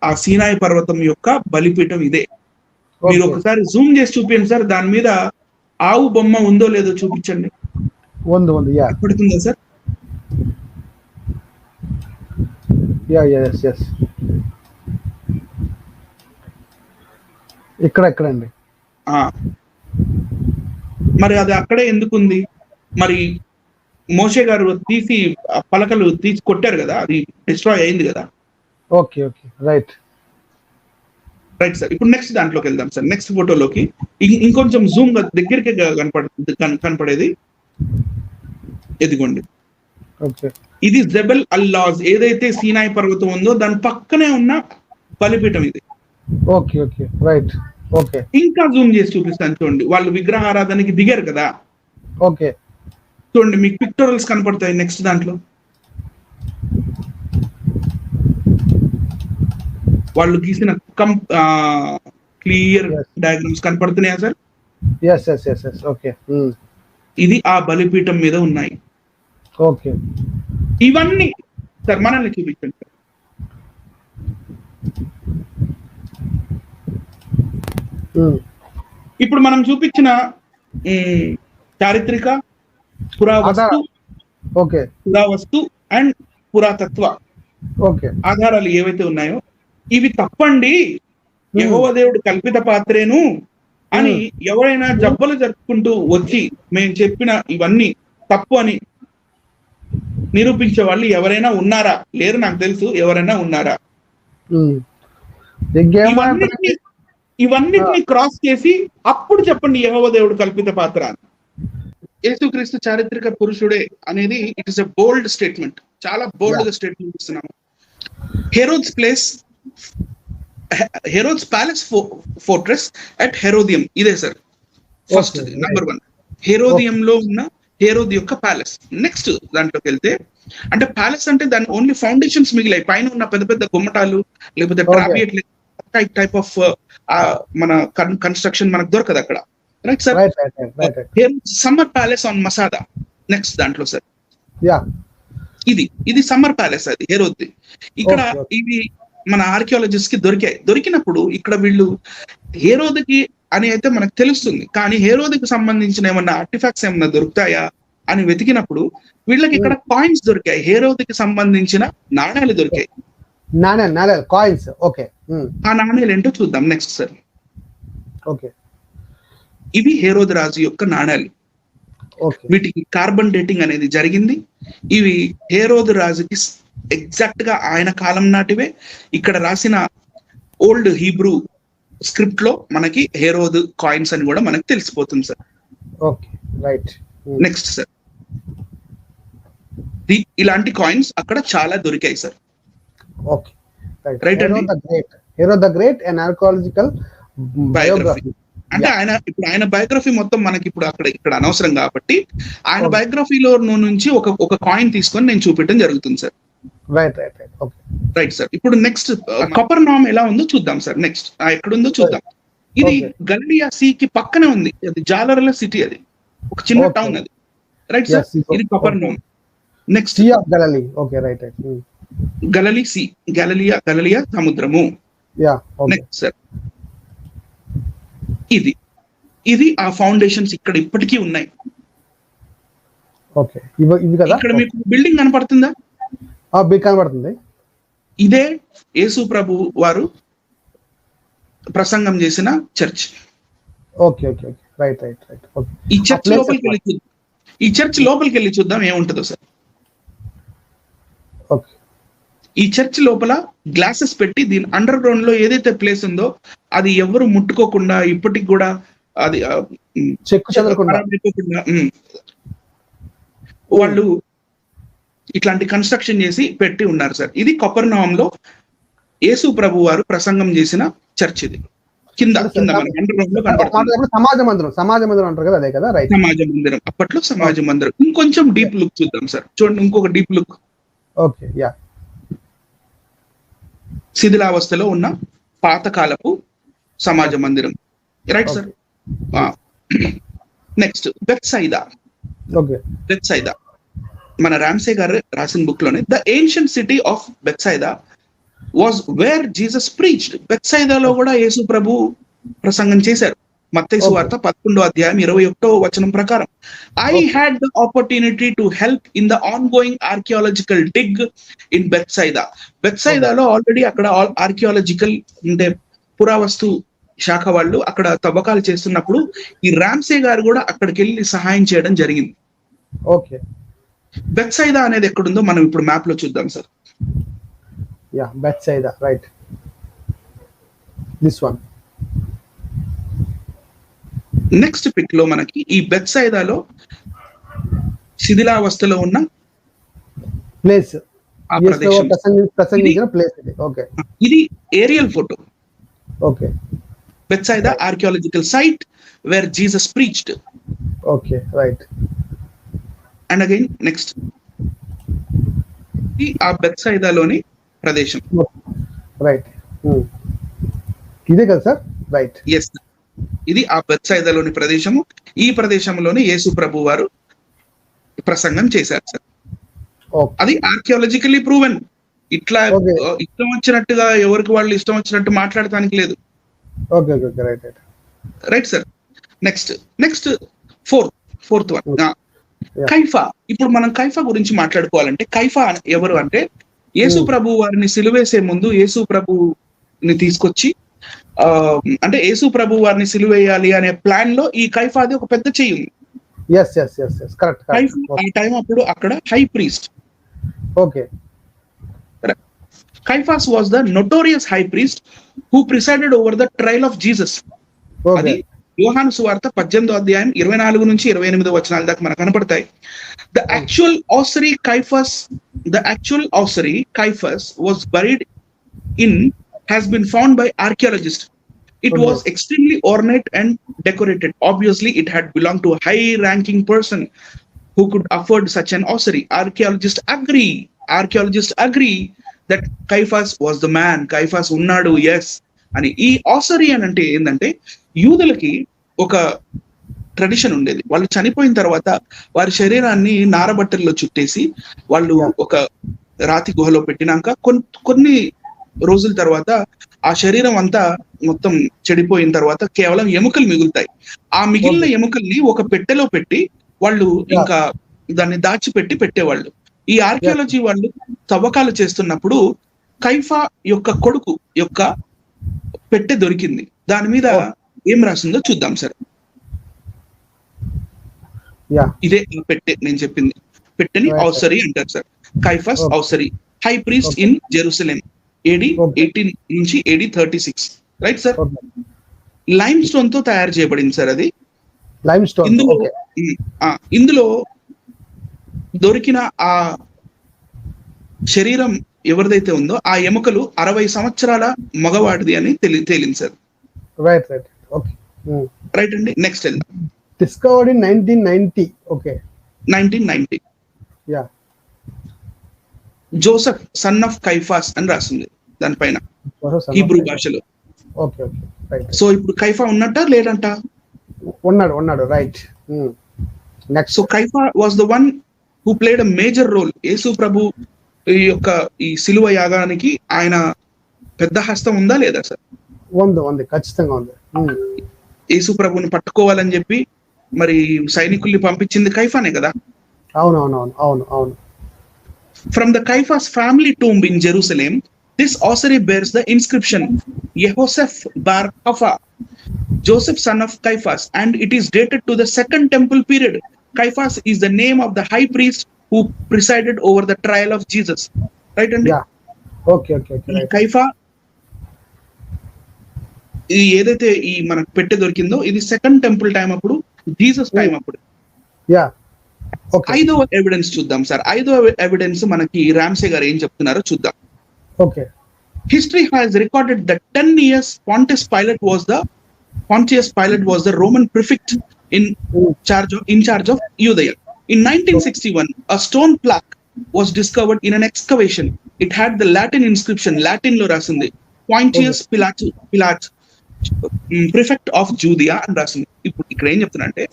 ఆ సీనాయి పర్వతం యొక్క బలిపీఠం ఇదే. మీరు ఒకసారి జూమ్ చేసి చూపించండి సార్. దాని మీద ఆవు బొమ్మ ఉందో లేదో చూపించండి. పడుతుందా సార్? ఎక్కడండి? మరి అది అక్కడే ఎందుకుంది? మరి మోషే గారు తీసి పలకలు తీసి కొట్టారు కదా, అది డిస్ట్రాయ్ అయింది కదా. Okay, right sir. ఇప్పుడు నెక్స్ట్ దాంట్లోకి వెళ్దాం సార్. నెక్స్ట్ ఫోటోలోకి ఇంకొంచెం జూమ్ దగ్గరికి కనపడేది ఎదిగోండి. ఇది జబల్ అల్లాజ్ ఏదైతే సీనాయి పర్వతం ఉందో దాని పక్కనే ఉన్న బలిపీఠం ఇది. Okay, right. ఓకే ఇంకా జూమ్ చేసి చూపిస్తాను చూడండి. వాళ్ళు విగ్రహారాధనకి దిగారు కదా, ఓకే చూడండి మీకు పిక్టోరల్స్ కనపడతాయి నెక్స్ట్ దాంట్లో. వాళ్ళు గీసిన క్లియర్ Yes. డయాగ్రామ్స్ కనపడుతున్నాయా సార్? ఎస్ ఓకే ఇది ఆ బలిపీఠం మీద ఉన్నాయి. ఓకే ఇవన్నీ సార్ మనల్ని చూపించండి సార్. ఇప్పుడు మనం చూపించిన చారిత్రక, పురావస్తు, ఓకే పురావస్తు అండ్ పురాతత్వ ఓకే ఆధారాలు ఏవైతే ఉన్నాయో ఇవి తప్పండి, యెహోవా దేవుడు కల్పిత పాత్రేను అని ఎవరైనా జబ్బలు జరుపుకుంటూ వచ్చి మేము చెప్పిన ఇవన్నీ తప్పు అని నిరూపించే వాళ్ళు ఎవరైనా ఉన్నారా? లేరు, నాకు తెలుసు. ఎవరైనా ఉన్నారా? ఇవన్నిటిని క్రాస్ చేసి అప్పుడు చెప్పండి యెహోవా దేవుడు కల్పిత పాత్ర అని. యేసుక్రీస్తు చారిత్రక పురుషుడే అనేది it is a bold statement. చాలా బోల్డ్ గా స్టేట్మెంట్ ఇస్తున్నాము. హెరోద్స్ ప్యాలెస్ ఫోర్ట్రెస్ అట్ హెరోదియం, ఇదే సార్ ఫస్ట్ నంబర్ 1. హెరోదియం లో ఉన్న హెరోద్ యొక్క ప్యాలెస్. నెక్స్ట్ దాంట్లోకి వెళ్తే, అంటే ప్యాలెస్ అంటే దాని ఓన్లీ ఫౌండేషన్స్ మిగిలాయి, పైన ఉన్న పెద్ద పెద్ద గుమ్మటాలు లేకపోతే ట్రాబియట్ టైప్ ఆఫ్ మన కన్స్ట్రక్షన్ మనకు దొరకదు అక్కడ, right sir? Summer palace on మసాదా next దాంట్లో సార్. ఇది సమ్మర్ ప్యాలెస్, అది హెరోద్ది. ఇక్కడ ఇవి మన ఆర్కియాలజిస్ట్ కి దొరికినప్పుడు ఇక్కడ వీళ్ళు హెరోద్కి అని అయితే మనకు తెలుస్తుంది, కానీ హెరోద్కి సంబంధించిన ఏమన్నా ఆర్టిఫాక్ట్స్ ఏమన్నా దొరుకుతాయా అని వెతికినప్పుడు వీళ్ళకి ఇక్కడ కాయిన్స్ దొరికాయి, హెరోద్కి సంబంధించిన నాణ్యాలు దొరికాయి. నాణ్యాలు కాయిన్స్. ఓకే, ఆ నాణ్యాలు ఏంటో చూద్దాం నెక్స్ట్ సార్. ఓకే, ఇవి హెరోద్ రాజు యొక్క నాణ్యాలు. వీటికి కార్బన్ డేటింగ్ అనేది జరిగింది. ఇవి హెరోద్ రాజుకి ఎగ్జాక్ట్ గా ఆయన కాలం నాటివే. ఇక్కడ రాసిన ఓల్డ్ హీబ్రూ స్క్రిప్ట్ లో మనకి హెరోద్ కాయిన్స్ అని కూడా మనకి తెలిసిపోతుంది sir. Okay, right. Next sir, ఇలాంటి కాయిన్స్ అక్కడ చాలా దొరికాయి సార్. ఓకే, రైట్ అండి. Herod the great and archaeological biography. అంటే ఆయన బయోగ్రఫీ మొత్తం మనకి ఇప్పుడు ఇక్కడ అనవసరం కాబట్టి ఆయన బయోగ్రఫీలో నుంచి ఒక కాయిన్ తీసుకొని నేను చూపించడం జరుగుతుంది సార్. Right sir. ఇప్పుడు నెక్స్ట్ కపెర్నహూమ్ ఎలా ఉందో చూద్దాం సార్. నెక్స్ట్ ఎక్కడుందో చూద్దాం. ఇది గలిలియా సీ కి పక్కనే ఉంది, అది జాలర్ల సిటీ, అది ఒక చిన్న టౌన్ అది, రైట్ సార్? ఇది కపెర్నహూమ్. నెక్స్ట్ గలిలీ సీ, గలిలియా సముద్రము. నెక్స్ట్ సార్, ఇది ఆ ఫౌండేషన్స్ ఇక్కడ ఇప్పటికీ ఉన్నాయి. ఇక్కడ మీకు బిల్డింగ్ కనపడుతుందా? కనబడుతుంది. ఇదే యేసు ప్రభు వారు ప్రసంగం చేసిన చర్చ్. ఈ చర్చ్ లోపలికి వెళ్ళి చూద్దాం ఏముంటుందో సార్. ఈ చర్చ్ లోపల గ్లాసెస్ పెట్టి దీని అండర్ గ్రౌండ్ లో ఏదైతే ప్లేస్ ఉందో అది ఎవరు ముట్టుకోకుండా ఇప్పటికి కూడా అది వాళ్ళు ఇట్లాంటి కన్స్ట్రక్షన్ చేసి పెట్టి ఉన్నారు సార్. ఇది కపెర్నహూమ్ లో యేసు ప్రభు వారు ప్రసంగం చేసిన చర్చ్. ఇది కింద మనకి అండర్ గ్రౌండ్ లో కనబడుతుంది. సమాజ మందిరం అంటారు కదా, అదే కదా? సమాజ మందిరం, అప్పట్లో సమాజ మందిరం. ఇంకొంచెం డీప్ లుక్ చూద్దాం సార్. చూడండి, ఇంకొక డీప్ లుక్. Okay, yeah. శిథిలావస్థలో ఉన్న పాతకాలపు సమాజ మందిరం, right sir? Next Bethsaida. Bethsaida మన రామ్సే గారు రాసిన బుక్ లోనే the ancient city of Bethsaida was where Jesus preached. బెత్సైదాలో కూడా యేసు ప్రభు ప్రసంగం చేశారు. మత్తయి సువార్త 11వ అధ్యాయం 21వ వచనం ప్రకారం, I had the opportunity to help in the ongoing archaeological dig in Bethsaida. బెత్సైదాలో ఆల్రెడీ అక్కడ ఆర్కియాలజికల్ అంటే పురావస్తు శాఖ వాళ్ళు అక్కడ తవ్వకాలు చేస్తున్నప్పుడు ఈ రామ్సే గారు కూడా అక్కడికి వెళ్ళి సహాయం చేయడం జరిగింది. ఓకే, బెత్సైదా అనేది ఎక్కడుందో మనం ఇప్పుడు మ్యాప్ లో చూద్దాం sir. Yeah, Bethsaida, right. This one. Next pic లో మనకి ఈ బెత్సైదాలో శిథిలావస్థలో ఉన్న ప్లేస్, ఆ ప్రదేశం. ప్రసంగించిన ప్లేస్ ఇది. ఓకే, ఇది aerial photo. Okay, Bethsaida archaeological site where Jesus preached. Okay, right. And again next, ఇది ఆ బెత్సైదాలోని ప్రదేశం. రైట్. ఇదే కదా సార్? రైట్. ఎస్, ఇది ఆ బెత్సైదాలోని ప్రదేశము. ఈ ప్రదేశంలోనే యేసు ప్రభు వారు ప్రసంగం చేశారు సార్. అది ఆర్కియాలజికల్లీ ప్రూవెన్. ఇట్లా ఇష్టం వచ్చినట్టుగా ఎవరికి వాళ్ళు ఇష్టం వచ్చినట్టు మాట్లాడటానికి లేదు. Okay, okay, right, right. Right sir. Next fourth one, కైఫా. ఇప్పుడు మనం కైఫా గురించి మాట్లాడుకోవాలంటే, కైఫా ఎవరు అంటే, యేసు ప్రభు వారిని సిలువేసే ముందు యేసు ప్రభుని తీసుకొచ్చి అంటే యేసు ప్రభు వారిని సిలువేయాలి అనే ప్లాన్ లో ఈ కైఫాది ఒక పెద్ద చెయ్యి ఉంది. కైఫా ఆ టైం అప్పుడు అక్కడ high priest. Okay. Caiaphas was the notorious high priest who presided over the trial of Jesus. అది యోహాను సువార్త 18వ అధ్యాయం 24 నుంచి 28 వచనాల దాకా మనకు కనపడతాయి. The actual ossuary Caiaphas was buried in has been found by archaeologists. It was extremely ornate and decorated. Obviously, it had belonged to a high-ranking person who could afford such an ossuary. Archaeologists agree that Caiaphas was the man. Caiaphas ఉన్నాడు, yes అని. ఈ ఆసరీ అని అంటే ఏంటంటే, యూదులకి ఒక tradition ఉండేది. వాళ్ళు చనిపోయిన తర్వాత వారి శరీరాన్ని నారబట్టల్లో చుట్టేసి వాళ్ళు ఒక రాతి గుహలో పెట్టినాక కొన్ని రోజుల తర్వాత ఆ శరీరం అంతా మొత్తం చెడిపోయిన తర్వాత కేవలం ఎముకలు మిగులుతాయి. ఆ మిగిలిన ఎముకల్ని ఒక పెట్టెలో పెట్టి వాళ్ళు ఇంకా దాన్ని దాచిపెట్టి పెట్టేవాళ్ళు. ఈ ఆర్కియాలజీ వాళ్ళు తవ్వకాలు చేస్తున్నప్పుడు కైఫా యొక్క కొడుకు యొక్క పెట్టె దొరికింది. దాని మీద ఏం రాసిందో చూద్దాం సార్. ఇదే పెట్టె, నేను చెప్పింది పెట్టెని ఔసరీ అంటారు sir. Caiaphas ossuary, high priest in Jerusalem, AD 18 నుంచి AD 36. Right sir. Lime stone తో తయారు చేయబడింది సార్ అది. ఇందులో దొరికిన ఆ శరీరం ఎవరిదైతే ఉందో ఆ ఎముకలు 60 సంవత్సరాల మగవాడిది అని తేలింది sir. Right, right, okay, right అండి. నెక్స్ట్ వెళ్దాం. Discovered in 1990. Okay, 1990. Yeah. Joseph son of Caiaphas అని రాసింది దానిపైన హీబ్రూ భాషలో. Okay, okay, right. సో ఇప్పుడు కైఫా ఉన్నట్ట లేదంట? ఉన్నాడు, రైట్. నెక్స్ట్. సో కైఫా was the one who played a major role. యేసు ప్రభు యొక్క ఈ సిలువ యాగానికి ఆయన పెద్ద హస్తం ఉందా లేదా సార్? ఉంది, ఖచ్చితంగా ఉంది. యేసు ప్రభుని పట్టుకోవాలని చెప్పి మరి సైనికుల్ని పంపించింది కైఫానే కదా? అవును. From the Caiaphas family tomb in Jerusalem, this ossuary bears the inscription Yehoseph bar Kaffa, Joseph son of Caiaphas, and it is dated to the Second Temple period. Caiaphas is the name of the high priest who presided over the trial of Jesus. Right అండి? Okay. కైఫా ఇది ఏదైతే ఈ మనకు పెట్టె దొరికిందో ఇది second temple time అప్పుడు, Jesus time అప్పుడు. ఐదవ ఎవిడెన్స్ చూద్దాం సార్. ఐదవ ఎవిడెన్స్ మనకి రామ్సే గారు ఏం చెప్తున్నారో చూద్దాం. Okay. History has recorded that 10 years Pontius Pilate was the Roman prefect in charge of Judea. In 1961, a stone plaque was discovered in an excavation. It had the Latin inscription, Latin lo rasindi, Pontius Pilatus, prefect of Judea అని రాసింది. ఇప్పుడు ఇక్కడ ఏం చెప్తున్నా అంటే,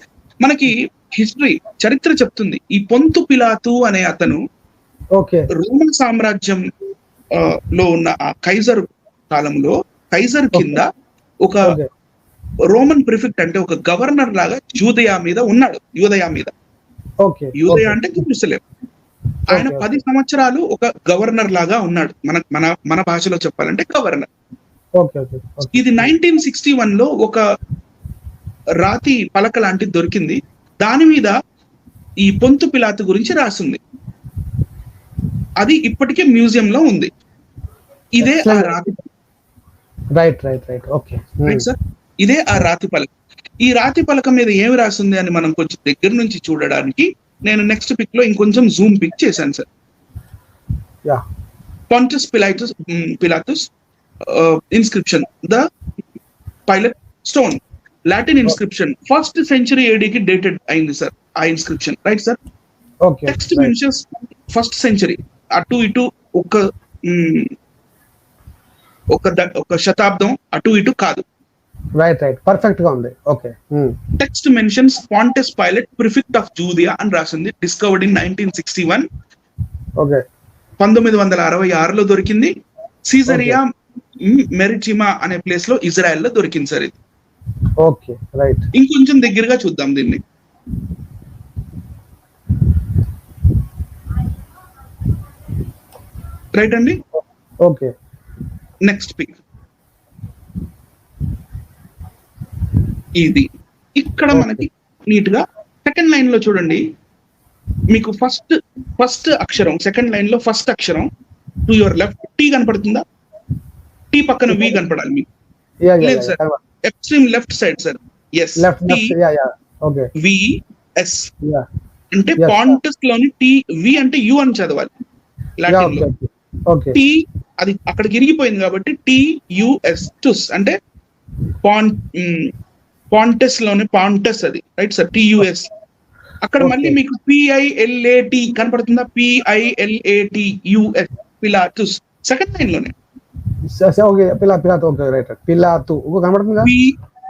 మనకి history చరిత్ర చెప్తుంది ఈ పొంతు పిలాతు అనే అతను రోమన్ సామ్రాజ్యం లో ఉన్న ఆ కైజర్ కాలంలో కైజర్ కింద ఒక రోమన్ ప్రిఫెక్ట్ అంటే ఒక గవర్నర్ లాగా యూదయ మీద ఉన్నాడు. యూదయ అంటే జెరూసలేం. ఆయన 10 సంవత్సరాలు ఒక గవర్నర్ లాగా ఉన్నాడు. మన భాషలో చెప్పాలంటే గవర్నర్. ఇది 1961 లో ఒక రాతి పలక లాంటిది దొరికింది. దాని మీద ఈ పొంతు పిలాతు గురించి రాసింది. అది ఇప్పటికే మ్యూజియం లో ఉంది. ఇదే ఆ రాతి. Right sir. ఇదే ఆ రాతి పలక. ఈ రాతి పలక మీద ఏమి రాసింది అని మనం కొంచెం దగ్గర నుంచి చూడడానికి నేను నెక్స్ట్ పిక్ లో ఇంకొంచెం జూమ్ పిక్ చేశాను sir. Pontius Pilatus inscription. The Pilate stone, Latin inscription, 1st century AD కి డేటెడ్ అయింది సార్ ఆ inscription, right sir. Okay text mentions 1st century, అటు ఇటు ఒక శతాబ్దం అటు ఇటు కాదు. రైట్ పర్ఫెక్ట్ గా ఉంది. Okay. Text mentions Pontius Pilate prefect of Judea అని రాసింది, డిస్కవర్డ్ ఇన్ 1961. ఓకే. 1966లో దొరికింది. సీజరియా మెరిటిమా అనే ప్లేస్ లో ఇజ్రాయెల్ లో దొరికింది సార్ ఇది. Okay right. ఇంకొంచెం దగ్గరగా చూద్దాం దీన్ని. రైట్ అండి. ఓకే. నెక్స్ట్ పిక్ ఇది. ఇక్కడ మనకి నీట్ గా సెకండ్ లైన్ లో చూడండి, మీకు ఫస్ట్ అక్షరం సెకండ్ లైన్ లో ఫస్ట్ అక్షరం టు యువర్ లెఫ్ట్ టీ కనపడుతుందా? టీ పక్కన వి కనపడాలి మీకు. లేదు sir, extreme left side sir. Yes, VS అంటే పాంటస్ లోని టీ, వి అంటే యు అని చదవాలి లాటిన్ లో. టీ అది అక్కడికి ఇరిగిపోయింది కాబట్టి టియుఎస్, టుస్ అంటే పాంటస్ లోని పాంటస్ అది, రైట్ సార్. టియుఎస్ అక్కడ మళ్ళీ మీకు పిఐఎల్ఏటి కనపడుతుందా? పిఐఎల్ఏటియుఎస్, పిలాతుస్ సెకండ్ లైన్ లోనే.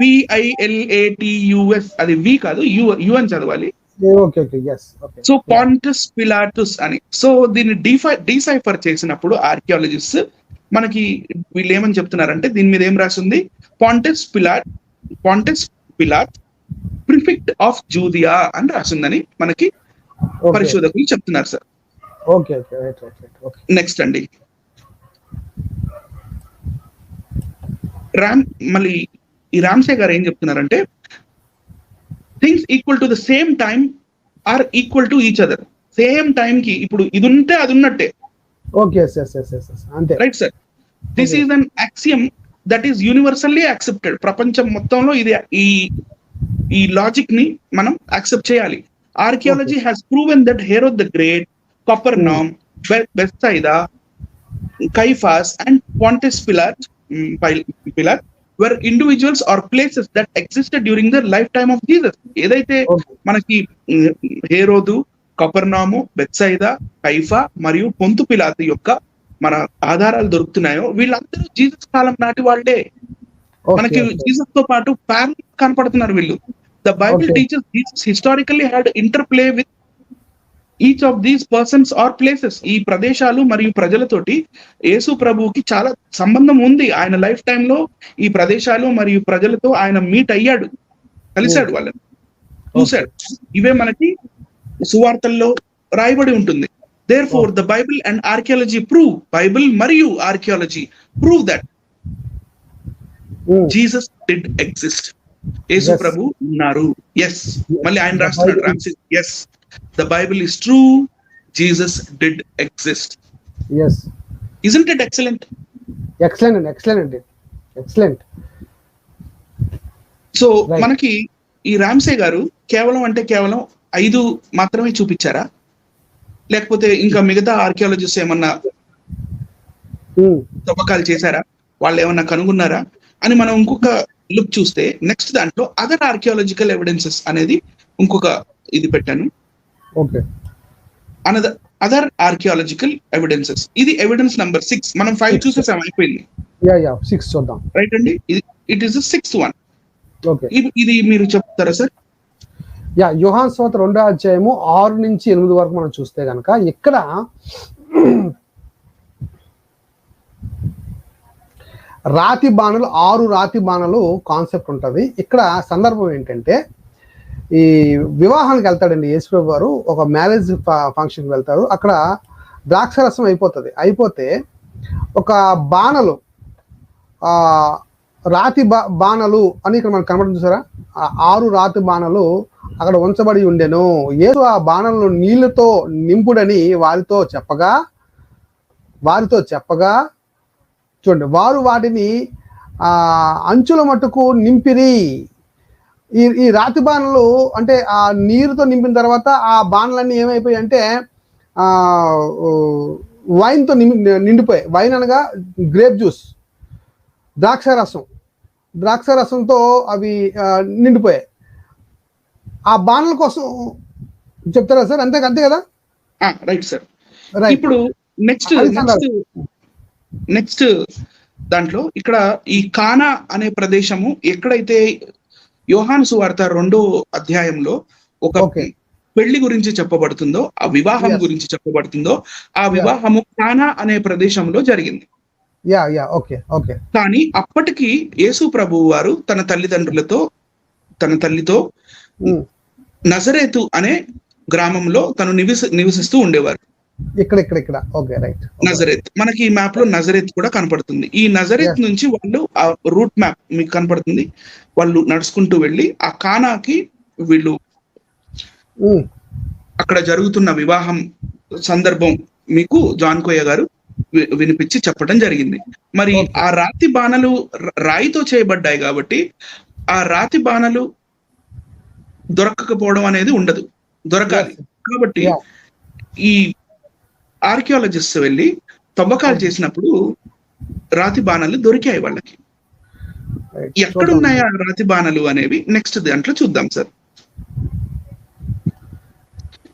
పిఐఎల్ఏటియుఎస్ అది వి కాదు, యు అని చదవాలి. సో పాంటస్ పిలాటుస్ అని. సో దీన్ని డీసైఫర్ చేసినప్పుడు ఆర్కియాలజిస్ట్ మనకి వీళ్ళు ఏమని చెప్తున్నారంటే, దీని మీద ఏం రాసింది? పాంటస్ పిలాట్ ప్రిఫెక్ట్ ఆఫ్ జూదియా అని రాసిందని మనకి పరిశోధకులు చెప్తున్నారు సార్. నెక్స్ట్ అండి, మళ్ళీ ఈ రామ్సే గారు ఏం చెప్తున్నారంటే, things equal to the same time are equal to each other. Same time కి ఇప్పుడు ఇది ఉంటే అది ఉన్నట్టే. Right sir. This is an axiom that is universally accepted. ప్రపంచం మొత్తంలో ఇది ఈ లాజిక్ ని మనం యాక్సెప్ట్ చేయాలి. Archaeology has proven that Herod the Great, Capernaum, Bethsaida, Caiaphas and Pontius Pilate were individuals or places that existed during the lifetime of Jesus. ఏదైతే మనకి హేరోదు, కపర్నాము, Bethsaida, కైఫా మరియు పొంతు పిలాతు యొక్క మన ఆధారాలు దొరుకుతున్నాయో వీళ్ళందరూ జీసస్ కాలం నాటి వాళ్ళే. మనకి జీసస్ తో పాటు ప్యారల్ కనపడుతున్నారు వీళ్ళు. The Bible teachers Jesus historically had interplay with each of these persons or places. ఈ ప్రదేశాలు మరియు ప్రజలతోటి యేసు ప్రభువుకి చాలా సంబంధం ఉంది. ఆయన లైఫ్ టైంలో ఈ ప్రదేశాలు మరియు ప్రజలతో ఆయన మీట్ అయ్యాడు, కలిశాడు, వాళ్ళని చూశాడు. ఇవే మనకి సువార్తల్లో రాయబడి ఉంటుంది. Therefore the Bible and archaeology prove, Bible మరియు archaeology prove that Jesus did exist. యేసు ప్రభు ఉన్నారు. ఎస్, మళ్ళీ ఆయన రాస్తున్నాడు Ramsay. Yes, the Bible is true, Jesus did exist. Yes, isn't it excellent? Excellent. So మనకి ఈ రామ్సే గారు కేవలం 5 మాత్రమే చూపించారా, లేకపోతే ఇంకా మిగతా ఆర్కియాలజిస్ట్ ఏమన్నా తవ్వకాలు చేశారా, వాళ్ళు ఏమన్నా కనుగొన్నారా అని మనం ఇంకొక లుక్ చూస్తే, నెక్స్ట్ దాంట్లో అదర్ ఆర్కియాలజికల్ ఎవిడెన్సెస్ అనేది ఇంకొక ఇది పెట్టాను. Other archaeological evidences. ఇది ఎవిడెన్స్ నంబర్ 6. మనం 5 చూసేసాం, అయిపోయింది. 6 చూద్దాం. రైట్ అండి, it is the 6th one. ఇది మీరు చెప్తారా సార్? యోహాను సువార్త 2వ అధ్యాయము 6 నుంచి 8 వరకు మనం చూస్తే కనుక ఇక్కడ రాతి బాణలు, 6 రాతి బాణలు కాన్సెప్ట్ ఉంటుంది. ఇక్కడ సందర్భం ఏంటంటే, ఈ వివాహానికి వెళ్తాడండి యేసుప్రభు వారు, ఒక మ్యారేజ్ ఫంక్షన్కి వెళ్తారు. అక్కడ ద్రాక్షరసం అయిపోతే ఒక బాణలు, రాతి బాణలు అని ఇక్కడ మనకు కనబడుతుంది చూసారా, 6 రాతి బాణలు అక్కడ ఉంచబడి ఉండెను. యేసు ఆ బాణలను నీళ్లతో నింపుడని వారితో చెప్పగా చూడండి, వారు వాటిని అంచుల మట్టుకు నింపిరి. ఈ రాతి బాణలు అంటే ఆ నీరుతో నింపిన తర్వాత ఆ బాణలన్నీ ఏమైపోయాయి అంటే వైన్తో నిండిపోయాయి. వైన్ అనగా గ్రేప్ జ్యూస్, ద్రాక్ష రసం. ద్రాక్ష రసంతో అవి నిండిపోయాయి. ఆ బాణల కోసం చెప్తారా సార్? అంతే అంతే కదా? Right sir. రైట్. ఇప్పుడు నెక్స్ట్ దాంట్లో ఇక్కడ ఈ కానా అనే ప్రదేశము ఎక్కడైతే యోహాను సువార్త 2వ అధ్యాయంలో ఒక పెళ్లి గురించి చెప్పబడుతుందో, ఆ వివాహం గురించి చెప్పబడుతుందో, ఆ వివాహము కానా అనే ప్రదేశంలో జరిగింది. ఓకే. కానీ అప్పటికి యేసు ప్రభువు వారు తన తల్లితో నజరేతు అనే గ్రామంలో తను నివసిస్తూ ఉండేవారు. ఇక్కడ ఓకే, రైట్. నజరేత్ మనకి ఈ మ్యాప్ లో నజరేత్ కూడా కనపడుతుంది. ఈ నజరేత్ నుంచి వాళ్ళు ఆ రూట్ మ్యాప్ మీకు కనపడుతుంది. వాళ్ళు నడుచుకుంటూ వెళ్ళి ఆ కానాకి వీళ్ళు అక్కడ జరుగుతున్న వివాహం సందర్భం మీకు జాన్ కోయ గారు వినిపించి చెప్పడం జరిగింది. మరి ఆ రాతి బాణలు రాయితో చేయబడ్డాయి కాబట్టి ఆ రాతి బాణలు దొరకకపోవడం అనేది ఉండదు, దొరకాలి. కాబట్టి ఈ ఆర్కియాలజిస్ట్ వెళ్ళి తవ్వకాలు చేసినప్పుడు రాతి బాణాలు దొరికాయి వాళ్ళకి. ఎక్కడున్నాయి ఆ రాతి బాణాలు అనేవి నెక్స్ట్ దాంట్లో చూద్దాం sir.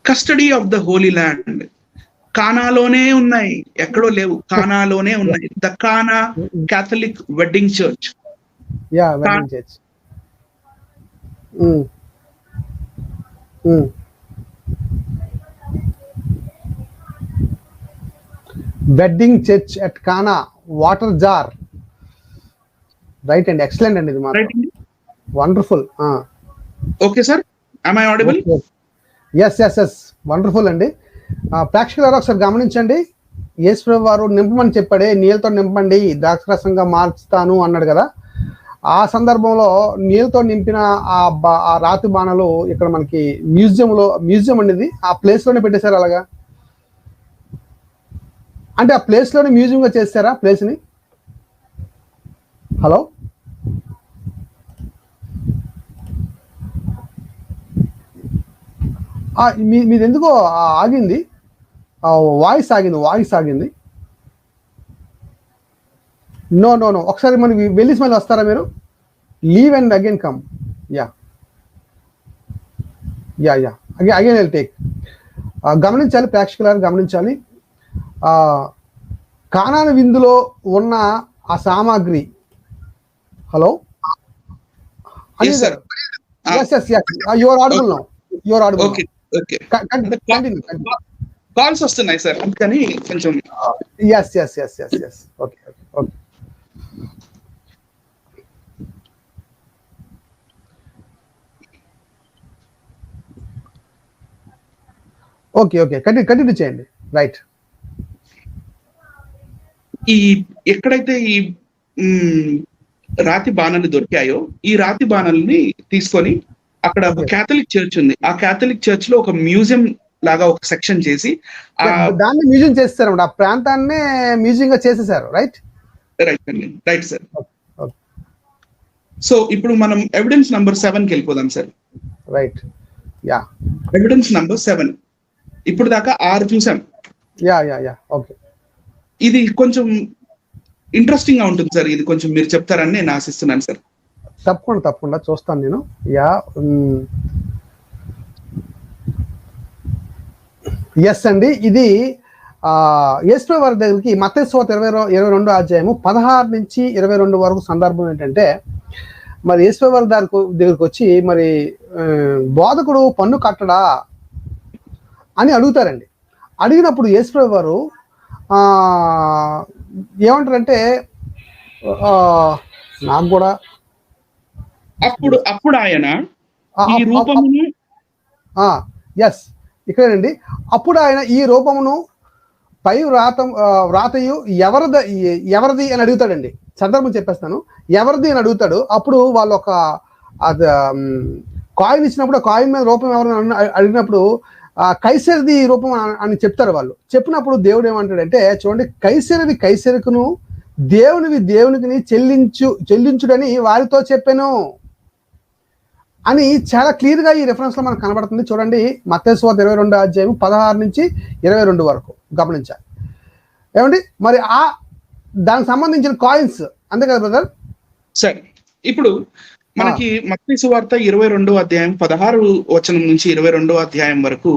Custody of the holy land కానాలోనే ఉన్నాయి, ఎక్కడో లేవు, కానాలోనే ఉన్నాయి. The Cana Catholic wedding church. Wedding church at Cana water jar. Right అండి, ఎక్సలెంట్ అండి, ఇది మాత్రం wonderful. Okay sir, am I audible? Yes wonderful అండి. ప్రేక్షకులారా ఒకసారి గమనించండి. యేసుప్రభు వారు నింపమని చెప్పాడే, నీళ్ళతో నింపండి ద్రాక్షరసంగా మార్చుతాను అన్నాడు కదా. ఆ సందర్భంలో నీళ్ళతో నింపిన ఆ రాతి బాణలు ఇక్కడ మనకి మ్యూజియం అనేది ఆ ప్లేస్ లోనే పెట్టేశారు. అలాగా అంటే ఆ ప్లేస్ లోనే మ్యూజియం గా చేస్తారా ప్లేస్ ని? హలో, మీది ఎందుకో ఆగింది, వాయిస్ ఆగింది. నో ఒకసారి మనకి వెళ్ళి మళ్ళీ వస్తారా మీరు? Leave and again come. Yeah again will take. గమనించాలి ప్రేక్షకులారు, గమనించాలి. కానాను విందులో ఉన్న ఆ సామాగ్రి. Hello, your audible now. Calls వస్తున్నాయి సార్, అందుకని కొంచెం. ఎస్ ఓకే కంటిన్యూ చేయండి. రైట్. ఎక్కడైతే ఈ రాతి బాణాలు దొరికాయో, ఈ రాతి బాణాలని తీసుకొని అక్కడ ఒక క్యాథలిక్ చర్చ్ ఉంది. ఆ క్యాథలిక్ చర్చ్ లో ఒక మ్యూజియం లాగా ఒక సెక్షన్ చేసి దాన్ని మ్యూజియం చేస్తారు. ఆ ప్రాంతాన్ని మ్యూజియం గా చేసేసారు. Right sir. సో ఇప్పుడు మనం ఎవిడెన్స్ నంబర్ 7కి వెళ్ళిపోదాం సార్. రైట్. Evidence number 7. ఇప్పుడు దాకా 6 చూసాం. ఓకే. ఇది కొంచెం ఇంట్రెస్టింగ్ గా ఉంటుంది సార్. ఇది కొంచెం మీరు చెప్తారని నేను ఆశిస్తున్నాను సార్. తప్పకుండా చూస్తాను నేను. ఎస్ అండి, ఇది యేసుప్రభు వారి దగ్గరికి మత్తయి సువార్త 22వ అధ్యాయము 16 నుంచి 22 వరకు సందర్భం ఏంటంటే, మరి యేసుప్రభు వారి దగ్గరికి వచ్చి మరి బోధకుడు పన్ను కట్టడా అని అడుగుతారండి. అడిగినప్పుడు యేసుప్రభు వారు ఏమంటారంటే, నాకు కూడా అప్పుడు ఆయన ఈ రూపమును ఇక్కడేనండి, అప్పుడు ఆయన ఈ రూపమును పై వ్రాతయు ఎవరిది అని అడుగుతాడండి. సందర్భం చెప్పేస్తాను. ఎవరిది అని అడుగుతాడు. అప్పుడు వాళ్ళు ఒక కాయిన్ ఇచ్చినప్పుడు, ఆ కాయిన్ మీద రూపం ఎవరిని అడిగినప్పుడు కైసరిది రూపం అని చెప్తారు వాళ్ళు. చెప్పినప్పుడు దేవుడు ఏమంటాడంటే, చూడండి, కైసరిది కైసరుకును, దేవునివి దేవునికి చెల్లించుడని వారితో చెప్పాను అని చాలా క్లియర్ గా ఈ రెఫరెన్స్ లో మనకు కనబడుతుంది. చూడండి, మత్తయి సువార్త 22వ అధ్యాయం 16 నుంచి 22 వరకు గమనించాలి. ఏమండి, మరి దానికి సంబంధించిన కాయిన్స్ అంతే కదా బ్రదర్? సరే, ఇప్పుడు మనకి మత్తయి సువార్త 22వ అధ్యాయం 16 వచనం నుంచి 22వ అధ్యాయం వరకు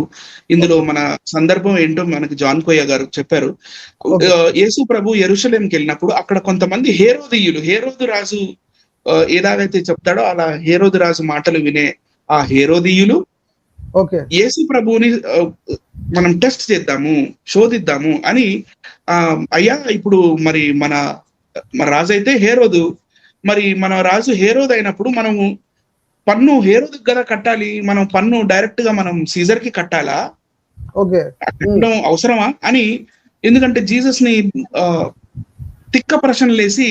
ఇందులో మన సందర్భం ఏంటో మనకి జాన్ కోయ గారు చెప్పారు. యేసు ప్రభు యెరూషలేంకి వెళ్ళినప్పుడు అక్కడ కొంతమంది హేరోదు రాజు ఏదాగైతే చెప్తాడో అలా హేరోదు రాజు మాటలు వినే ఆ హేరోదీయులు యేసు ప్రభువుని మనం టెస్ట్ చేద్దాము, శోధిద్దాము అని అయ్యా ఇప్పుడు మరి మన రాజు అయితే హేరోదు, మరి మన రాజు హేరోదు అయినప్పుడు మనము పన్ను హేరోదుకి కదా కట్టాలి, మనం పన్ను డైరెక్ట్ గా మనం సీజర్ కి కట్టాలా, కట్టడం అవసరమా అని. ఎందుకంటే జీసస్ ని తిక్క ప్రశ్నలేసి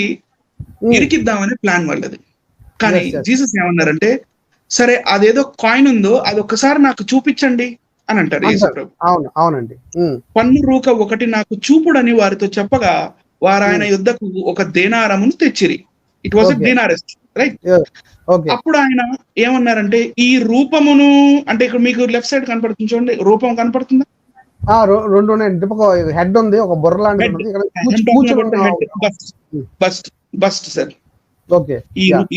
ఇరికిద్దామని ప్లాన్ వాళ్ళది. కానీ జీసస్ ఏమన్నారంటే, సరే అదేదో కాయిన్ ఉందో అది ఒక్కసారి నాకు చూపించండి అని అంటారు యేసుప్రభు. అవునండి. పన్ను రూక ఒకటి నాకు చూపుడని వారితో చెప్పగా వారు ఆయన యుద్ధకు ఒక దేనారమును తెచ్చిరి. It was denarius, right? అప్పుడు ఆయన ఏమన్నారంటే, ఈ రూపమును, అంటే ఇక్కడ మీకు లెఫ్ట్ సైడ్ కనపడుతుంది చూడండి, రూపం కనపడుతుందా? రెండు హెడ్ ఉంది, ఒక బుర్ర లాంటిది. Bust sir.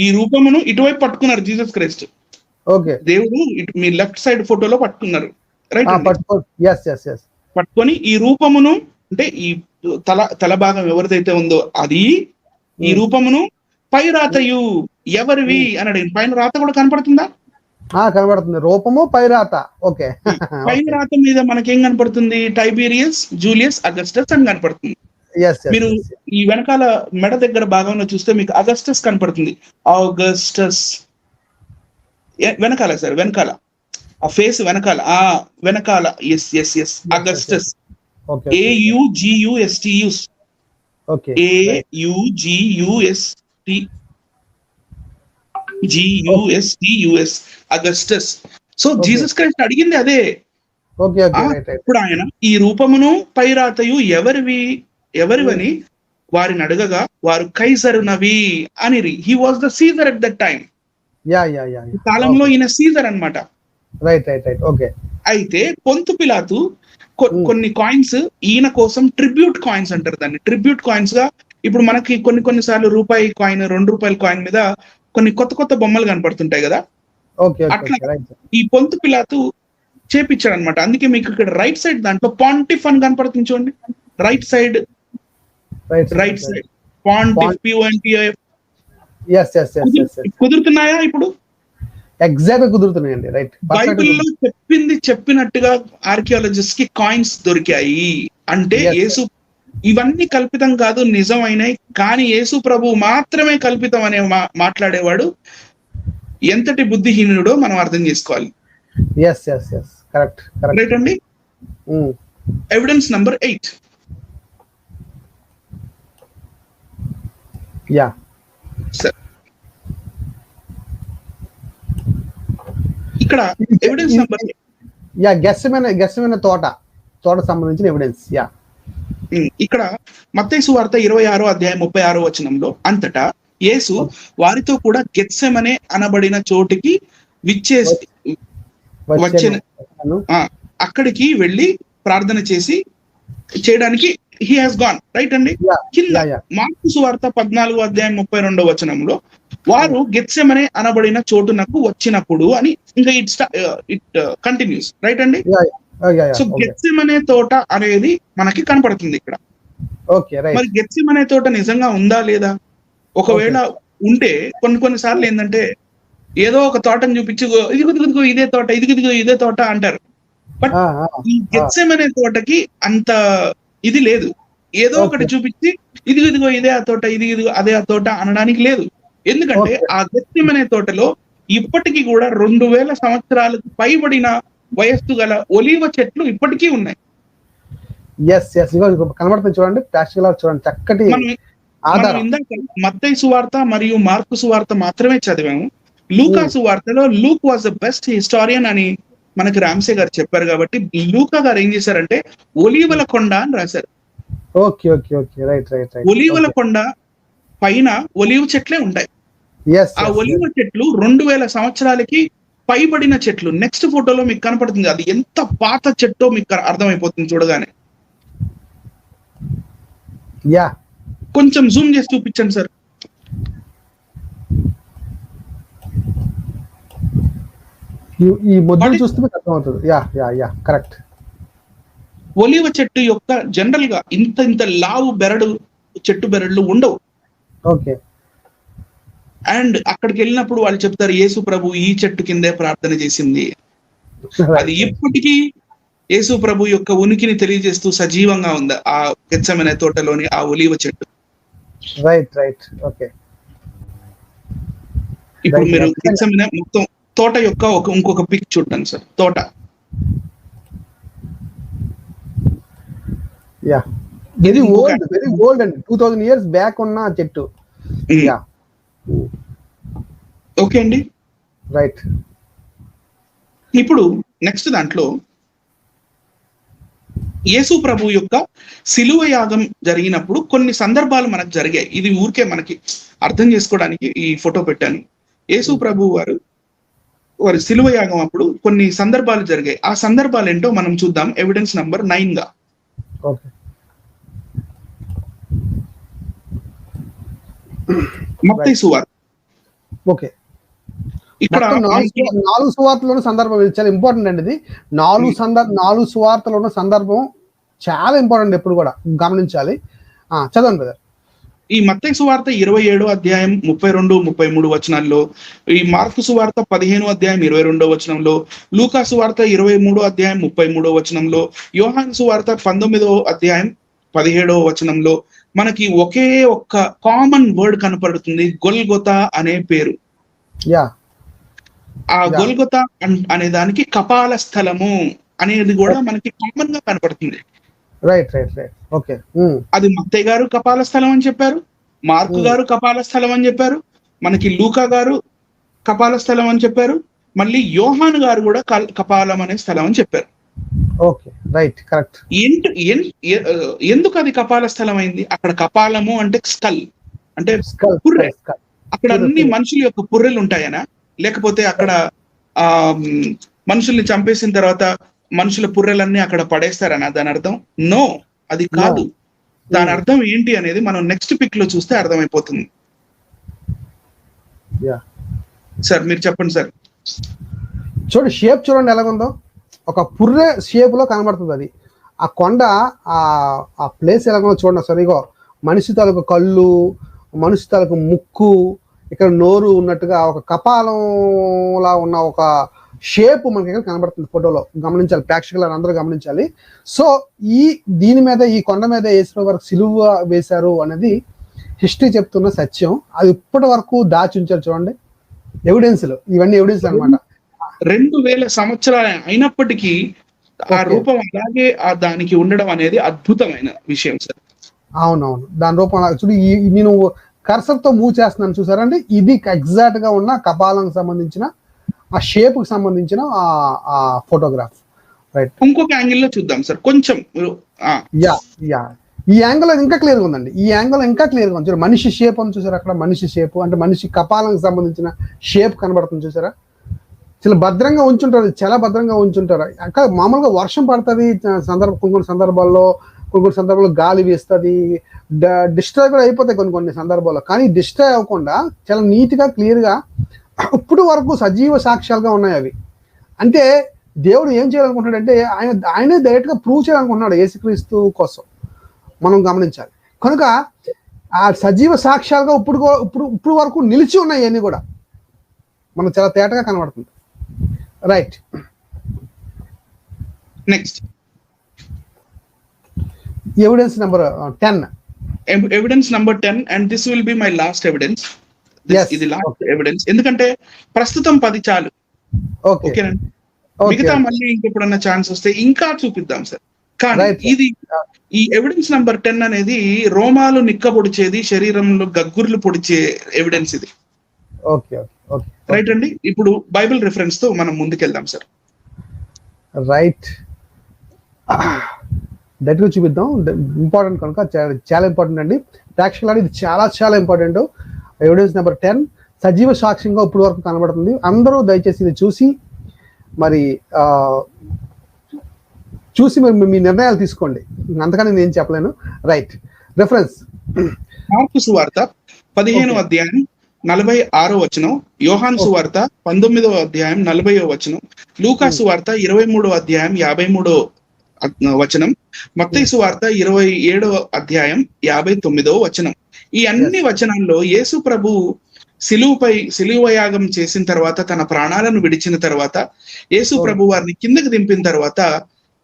ఈ రూపమును ఇటువైపు పట్టుకున్నారు జీసస్ క్రైస్ట్. దేవుడు మీ లెఫ్ట్ సైడ్ ఫోటోలో పట్టుకున్నారు, రైట్? పట్టుకొని ఈ రూపమును, అంటే ఈ తల భాగం ఎవరిదైతే ఉందో అది, ఈ రూపమును పై రాతయు ఎవరివి అన్నాడు. పైన రాత కూడా కనపడుతుందా? కనబడుతుంది, రూపము పై రాత. పై రాత మీద మనకేం కనపడుతుంది? టైబీరియస్ జూలియస్ అగస్టస్ అని కనపడుతుంది. మీరు ఈ వెనకాల మెడ దగ్గర భాగంలో చూస్తే మీకు అగస్టస్ కనపడుతుంది. ఆగస్టస్ వెనకాల సార్, వెనకాల ఆ ఫేస్ వెనకాల ఎస్ Augustus. AUGUSTUS Augustus. So Jesus Christ అడిగింది అదే. ఇప్పుడు ఆయన ఈ రూపమును పైరాతయు ఎవరివని వారిని అడగగా వారు కైసరునవి అని. He was the Caesar at that time. కాలంలో ఈయన సీజర్ అన్నమాట. అయితే పొంతు పిలాతు కొన్ని కాయిన్స్ ఈయన కోసం ట్రిబ్యూట్ కాయిన్స్ అంటారు దాన్ని. ట్రిబ్యూట్ కాయిన్స్ గా ఇప్పుడు మనకి కొన్నిసార్లు రూపాయి కాయిన్, 2 రూపాయల కాయిన్ మీద కొన్ని కొత్త బొమ్మలు కనపడుతుంటాయి కదా, అట్లా ఈ పొంతు పిలాతు చేపించాడు అనమాట. అందుకే మీకు ఇక్కడ రైట్ సైడ్ దాంట్లో పాంటిఫ్ అని కనపడుతుంది చూడండి, రైట్ సైడ్ పాంటిఫ్. కుదురుతున్నాయా ఇప్పుడు? ఎగ్జాక్ట్ కుదురుతున్నాయండి, రైట్. బైబిల్లో చెప్పింది చెప్పినట్టుగా ఆర్కియాలజిస్ట్ కి కాయిన్స్ దొరికాయి. అంటే యేసు, ఇవన్నీ కల్పితం కాదు, నిజమైనవి. కానీ యేసు ప్రభు మాత్రమే కల్పితం అనే మాట్లాడేవాడు ఎంతటి బుద్ధిహీనుడో మనం అర్థం చేసుకోవాలి. రైట్ అండి. Evidence number 8. ఇక్కడ ఎవిడెన్స్ నంబర్ గెస్సెమనే తోట సంబంధించిన ఎవిడెన్స్. ఇక్కడ మత్తయి సువార్త 26వ అధ్యాయం 36వ వచనంలో, అంతటా యేసు వారితో కూడా గెత్సెమనే అనబడిన చోటికి అక్కడికి వెళ్ళి ప్రార్థన చేయడానికి హీ హాస్ గాన్, రైట్ అండి. కింద మార్కు సువార్త 14వ అధ్యాయం 32వ వచనంలో వారు గెత్సెమనే అనబడిన చోటునకు వచ్చినప్పుడు అని ఇంకా ఇట్ కంటిన్యూస్, రైట్ అండి. సో గెత్సెమనే తోట అనేది మనకి కనపడుతుంది ఇక్కడ. మరి గెత్సెమనే తోట నిజంగా ఉందా లేదా? ఒకవేళ ఉంటే కొన్నిసార్లు ఏంటంటే ఏదో ఒక తోటను చూపించి ఇదిగో ఇదే తోట, ఇదిగో ఇదే తోట అంటారు. బట్ ఈ గెత్సెమనే తోటకి అంత ఇది లేదు. ఏదో ఒకటి చూపించి ఇదిగో ఇదే ఆ తోట, ఇదిగో అదే ఆ తోట అనడానికి లేదు. ఎందుకంటే ఆ గెత్సెమనే తోటలో ఇప్పటికీ కూడా 2000 సంవత్సరాలకు పైబడిన వయస్సు గల ఒలీవ చెట్లు ఇప్పటికీ ఉన్నాయి. కనబడుతుంది చూడండి, చూడండి, చక్కటి ఆధారం. ఇందాక మత్తయి సువార్త మరియు మార్కు సువార్త మాత్రమే చదివాము. లూకా సువార్తలో Luke was the best historian అని మనకి రామ్సే గారు చెప్పారు. కాబట్టి లూకా గారు ఏం చేశారంటే ఒలీవల కొండ అని రాశారు. ఒలీవల కొండ పైన ఒలీవ చెట్లే ఉంటాయి. ఆ ఒలీవ చెట్లు 2000 సంవత్సరాలకి పైబడిన చెట్లు. నెక్స్ట్ ఫోటోలో మీకు కనపడుతుంది, అది ఎంత పాత చెట్టో మీకు అర్థమైపోతుంది చూడగానే. కొంచెం జూమ్ చేసి చూపించండి సార్. ఈ ముద్రలు చూస్తే మీకు అర్థమవుతుంది. Yeah correct. ఒలివ చెట్టు యొక్క జనరల్ గా ఇంత లావు చెట్టు బెరడులు ఉండవు. ఓకే. అండ్ అక్కడికి వెళ్ళినప్పుడు వాళ్ళు చెప్తారు యేసు ప్రభు ఈ చెట్టు కిందే ప్రార్థన చేసింది. అది ఇప్పటికీ యేసు ప్రభు యొక్క ఉనికిని తెలియజేస్తూ సజీవంగా ఉంది ఆ గెత్సెమనే తోటలోని ఆ ఒలివ చెట్టు. రైట్. ఓకే. ఇప్పుడు మీరు గెత్సెమనే మొత్తం తోట యొక్క ఇంకొక పిక్ చూడండి సార్. తోట వెరీ ఓల్డ్ అండి. 2000 years బ్యాక్ ఉన్న చెట్టు. ఓకే అండి. రైట్. ఇప్పుడు నెక్స్ట్ దాంట్లో యేసు ప్రభు యొక్క సిలువ యాగం జరిగినప్పుడు కొన్ని సందర్భాలు మనకు జరిగాయి. ఇది ఊరికే మనకి అర్థం చేసుకోవడానికి ఈ ఫోటో పెట్టాను. యేసు ప్రభు వారి సిలువ యాగం అప్పుడు కొన్ని సందర్భాలు జరిగాయి. ఆ సందర్భాలు ఏంటో మనం చూద్దాం ఎవిడెన్స్ నంబర్ 9 గా. ఓకే. మత్తయి సువార్త. ఓకే. ఇక్కడ 4 సువార్తలోని సందర్భం ఇది చాలా ఇంపార్టెంట్ అండి. ఇది 4 సువార్తలో ఉన్న సందర్భం చాలా ఇంపార్టెంట్, ఎప్పుడు కూడా గమనించాలి. చదవండి బ్రదర్. ఈ మత్తయి సువార్త 27వ అధ్యాయం 32, 33 వచనాల్లో, ఈ మార్కు సువార్త 15వ అధ్యాయం 22వ వచనంలో, లూకా సువార్త 23వ అధ్యాయం 33వ వచనంలో, యోహాను సువార్త 19వ అధ్యాయం 17వ వచనంలో మనకి ఒకే ఒక్క కామన్ వర్డ్ కనపడుతుంది, గొల్గొతా అనే పేరు. ఆ గొల్గొతా అనే దానికి కపాల స్థలము అనేది కూడా మనకి కామన్ గా కనపడుతుంది. రైట్. ఓకే. అది మత్తయి గారు కపాల స్థలం అని చెప్పారు, మార్కు గారు కపాల స్థలం అని చెప్పారు, మనకి లూకా గారు కపాల స్థలం అని చెప్పారు, మళ్ళీ యోహాను గారు కూడా కపాలం అనే స్థలం అని చెప్పారు. ఓకే. రైట్. కరెక్ట్. ఎందుకు అది కపాల స్థలం అయింది? అక్కడ కపాలము అంటే స్కల్, అంటే పుర్రె. అక్కడ అన్ని మనుషుల యొక్క పుర్రెలు ఉంటాయనా, లేకపోతే అక్కడ మనుషుల్ని చంపేసిన తర్వాత మనుషుల పుర్రెలన్నీ అక్కడ పడేస్తారనా దాని అర్థం? నో, అది కాదు. దాని అర్థం ఏంటి అనేది మనం నెక్స్ట్ పిక్ లో చూస్తే అర్థమైపోతుంది. సార్ మీరు చెప్పండి సార్. చూడండి, షేప్ చూడండి ఎలాగుందో. ఒక పుర్రె షేప్ లో కనబడుతుంది అది. ఆ కొండ, ఆ ప్లేస్ ఎలాగో చూడండి సార్. ఇగో మనిషి తాలూకు కళ్ళు, మనిషి తాలూకు ముక్కు, ఇక్కడ నోరు ఉన్నట్టుగా ఒక కపాలంలా ఉన్న ఒక షేప్ మనకి ఇక్కడ కనబడుతుంది ఫోటోలో. గమనించాలి, ప్రేక్షకులు అందరూ గమనించాలి. సో దీని మీద, ఈ కొండ మీద యేసు వరకు సిలువ వేశారు అనేది హిస్టరీ చెప్తున్న సత్యం. అది ఇప్పటి వరకు దాచి ఉంచారు. చూడండి ఎవిడెన్స్లు, ఇవన్నీ ఎవిడెన్స్ అనమాట. 2000 సంవత్సరాలు అయినప్పటికీ ఆ రూపం అలాగే దానికి ఉండడం అనేది అద్భుతమైన విషయం సార్. అవునవును, దాని రూపం చూడు. నేను కర్సర్ తో మూవ్ చేస్తున్నాను చూసారండి. ఇది ఎగ్జాక్ట్ గా ఉన్న కపాలంకి సంబంధించిన ఆ షేప్ కి సంబంధించిన ఆ ఫోటోగ్రాఫ్. రైట్. ఇంకొక యాంగిల్ లో చూద్దాం సార్ కొంచెం. ఈ యాంగిల్ ఇంకా క్లియర్ గా ఉందండి. ఈ యాంగిల్ ఇంకా క్లియర్ గా ఉంది. మనిషి షేప్ అని చూసారా? అక్కడ మనిషి షేప్ అంటే మనిషి కపాలంకి సంబంధించిన షేప్ కనబడుతుంది చూసారా? చాలా భద్రంగా ఉంచుంటారు, చాలా భద్రంగా ఉంచుంటారు. అక్కడ మామూలుగా వర్షం పడుతుంది కొన్ని సందర్భాల్లో గాలి వేస్తుంది, డిస్ట్రాయ్ కూడా అయిపోతాయి కొన్ని సందర్భాల్లో. కానీ డిస్ట్రాయ్ అవ్వకుండా చాలా నీట్ గా క్లియర్ గా ఇప్పుడు వరకు సజీవ సాక్ష్యాలుగా ఉన్నాయి అవి. అంటే దేవుడు ఏం చేయాలనుకుంటున్నాడంటే ఆయనే డైరెక్ట్ గా ప్రూవ్ చేయాలనుకుంటున్నాడు యేసుక్రీస్తు కోసం. మనం గమనించాలి. కనుక ఆ సజీవ సాక్ష్యాలుగా ఇప్పుడు వరకు నిలిచి ఉన్నాయి అన్ని కూడా మనకు చాలా తేటగా కనబడుతుంది. Right. Next evidence number 10. Evidence number 10 and this will be my last evidence. ఇది లాస్ట్ ఎవిడెన్స్, ఎందుకంటే ప్రస్తుతం 10 చాలు. ఓకేనండి. మిగతా మళ్ళీ ఇంకెప్పుడన్నా ఛాన్స్ వస్తే ఇంకా చూపిద్దాం సార్. కానీ ఇది ఈ ఎవిడెన్స్ నెంబర్ 10 అనేది రోమాలు నిక్కబొడిచేది, శరీరంలో గగ్గుర్లు పొడిచే ఎవిడెన్స్ ఇది. రైట్ అండి. ఇప్పుడు బైబిల్ రిఫరెన్స్ తో మనం ముందుకెళ్దాం సార్. రైట్, డైరెక్ట్గా చూపిద్దాం. ఇంపార్టెంట్ కనుక చాలా ఇంపార్టెంట్ అండి. ప్రేక్షకులు ఇది చాలా చాలా ఇంపార్టెంట్. ఎవిడెన్స్ నెంబర్ 10 సజీవ సాక్ష్యంగా ఇప్పుడు వరకు కనబడుతుంది. అందరూ దయచేసి ఇది చూసి మరి మీ నిర్ణయాలు తీసుకోండి. అంతకని నేను చెప్పలేను. రైట్. రిఫరెన్స్ మార్కు సువార్త 15వ అధ్యాయం 46 వచనం, యోహాను సువార్త 19వ అధ్యాయం 40వ వచనం, లూకా సువార్త 23వ అధ్యాయం 53వ వచనం, మత్తయి సువార్త 27వ అధ్యాయం 59వ వచనం. ఈ అన్ని వచనాల్లో యేసు ప్రభు శిలువ యాగం చేసిన తర్వాత, తన ప్రాణాలను విడిచిన తర్వాత, యేసు ప్రభు వారిని కిందకి దింపిన తర్వాత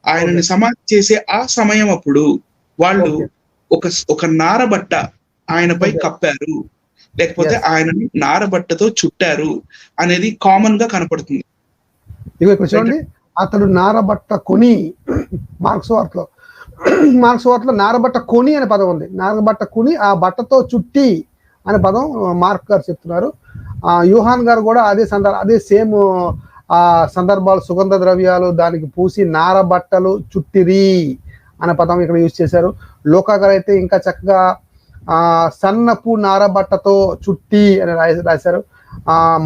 ఆయనని సమాధి చేసే ఆ సమయం అప్పుడు వాళ్ళు ఒక నారబట్ట ఆయనపై కప్పారు, లేకపోతే ఆయనని నారబట్టతో చుట్టారు అనేది కామన్ గా కనపడుతుంది. ఇక్కడ చూడండి, అతడు నారబట్ట కొని, మార్క్స్ వార్తలో నారబట్ట కొని అనే పదం ఉంది. నారబట్ట కొని ఆ బట్టతో చుట్టి అనే పదం మార్క్ గారు చెప్తున్నారు. యూహాన్ గారు కూడా అదే సేమ్ సందర్భాలు, సుగంధ ద్రవ్యాలు దానికి పూసి నారబట్టలు చుట్టిరి అనే పదం ఇక్కడ యూజ్ చేశారు. లోకా గారు అయితే ఇంకా చక్కగా సన్నపు నారబట్టతో చుట్టి అని రాశారు.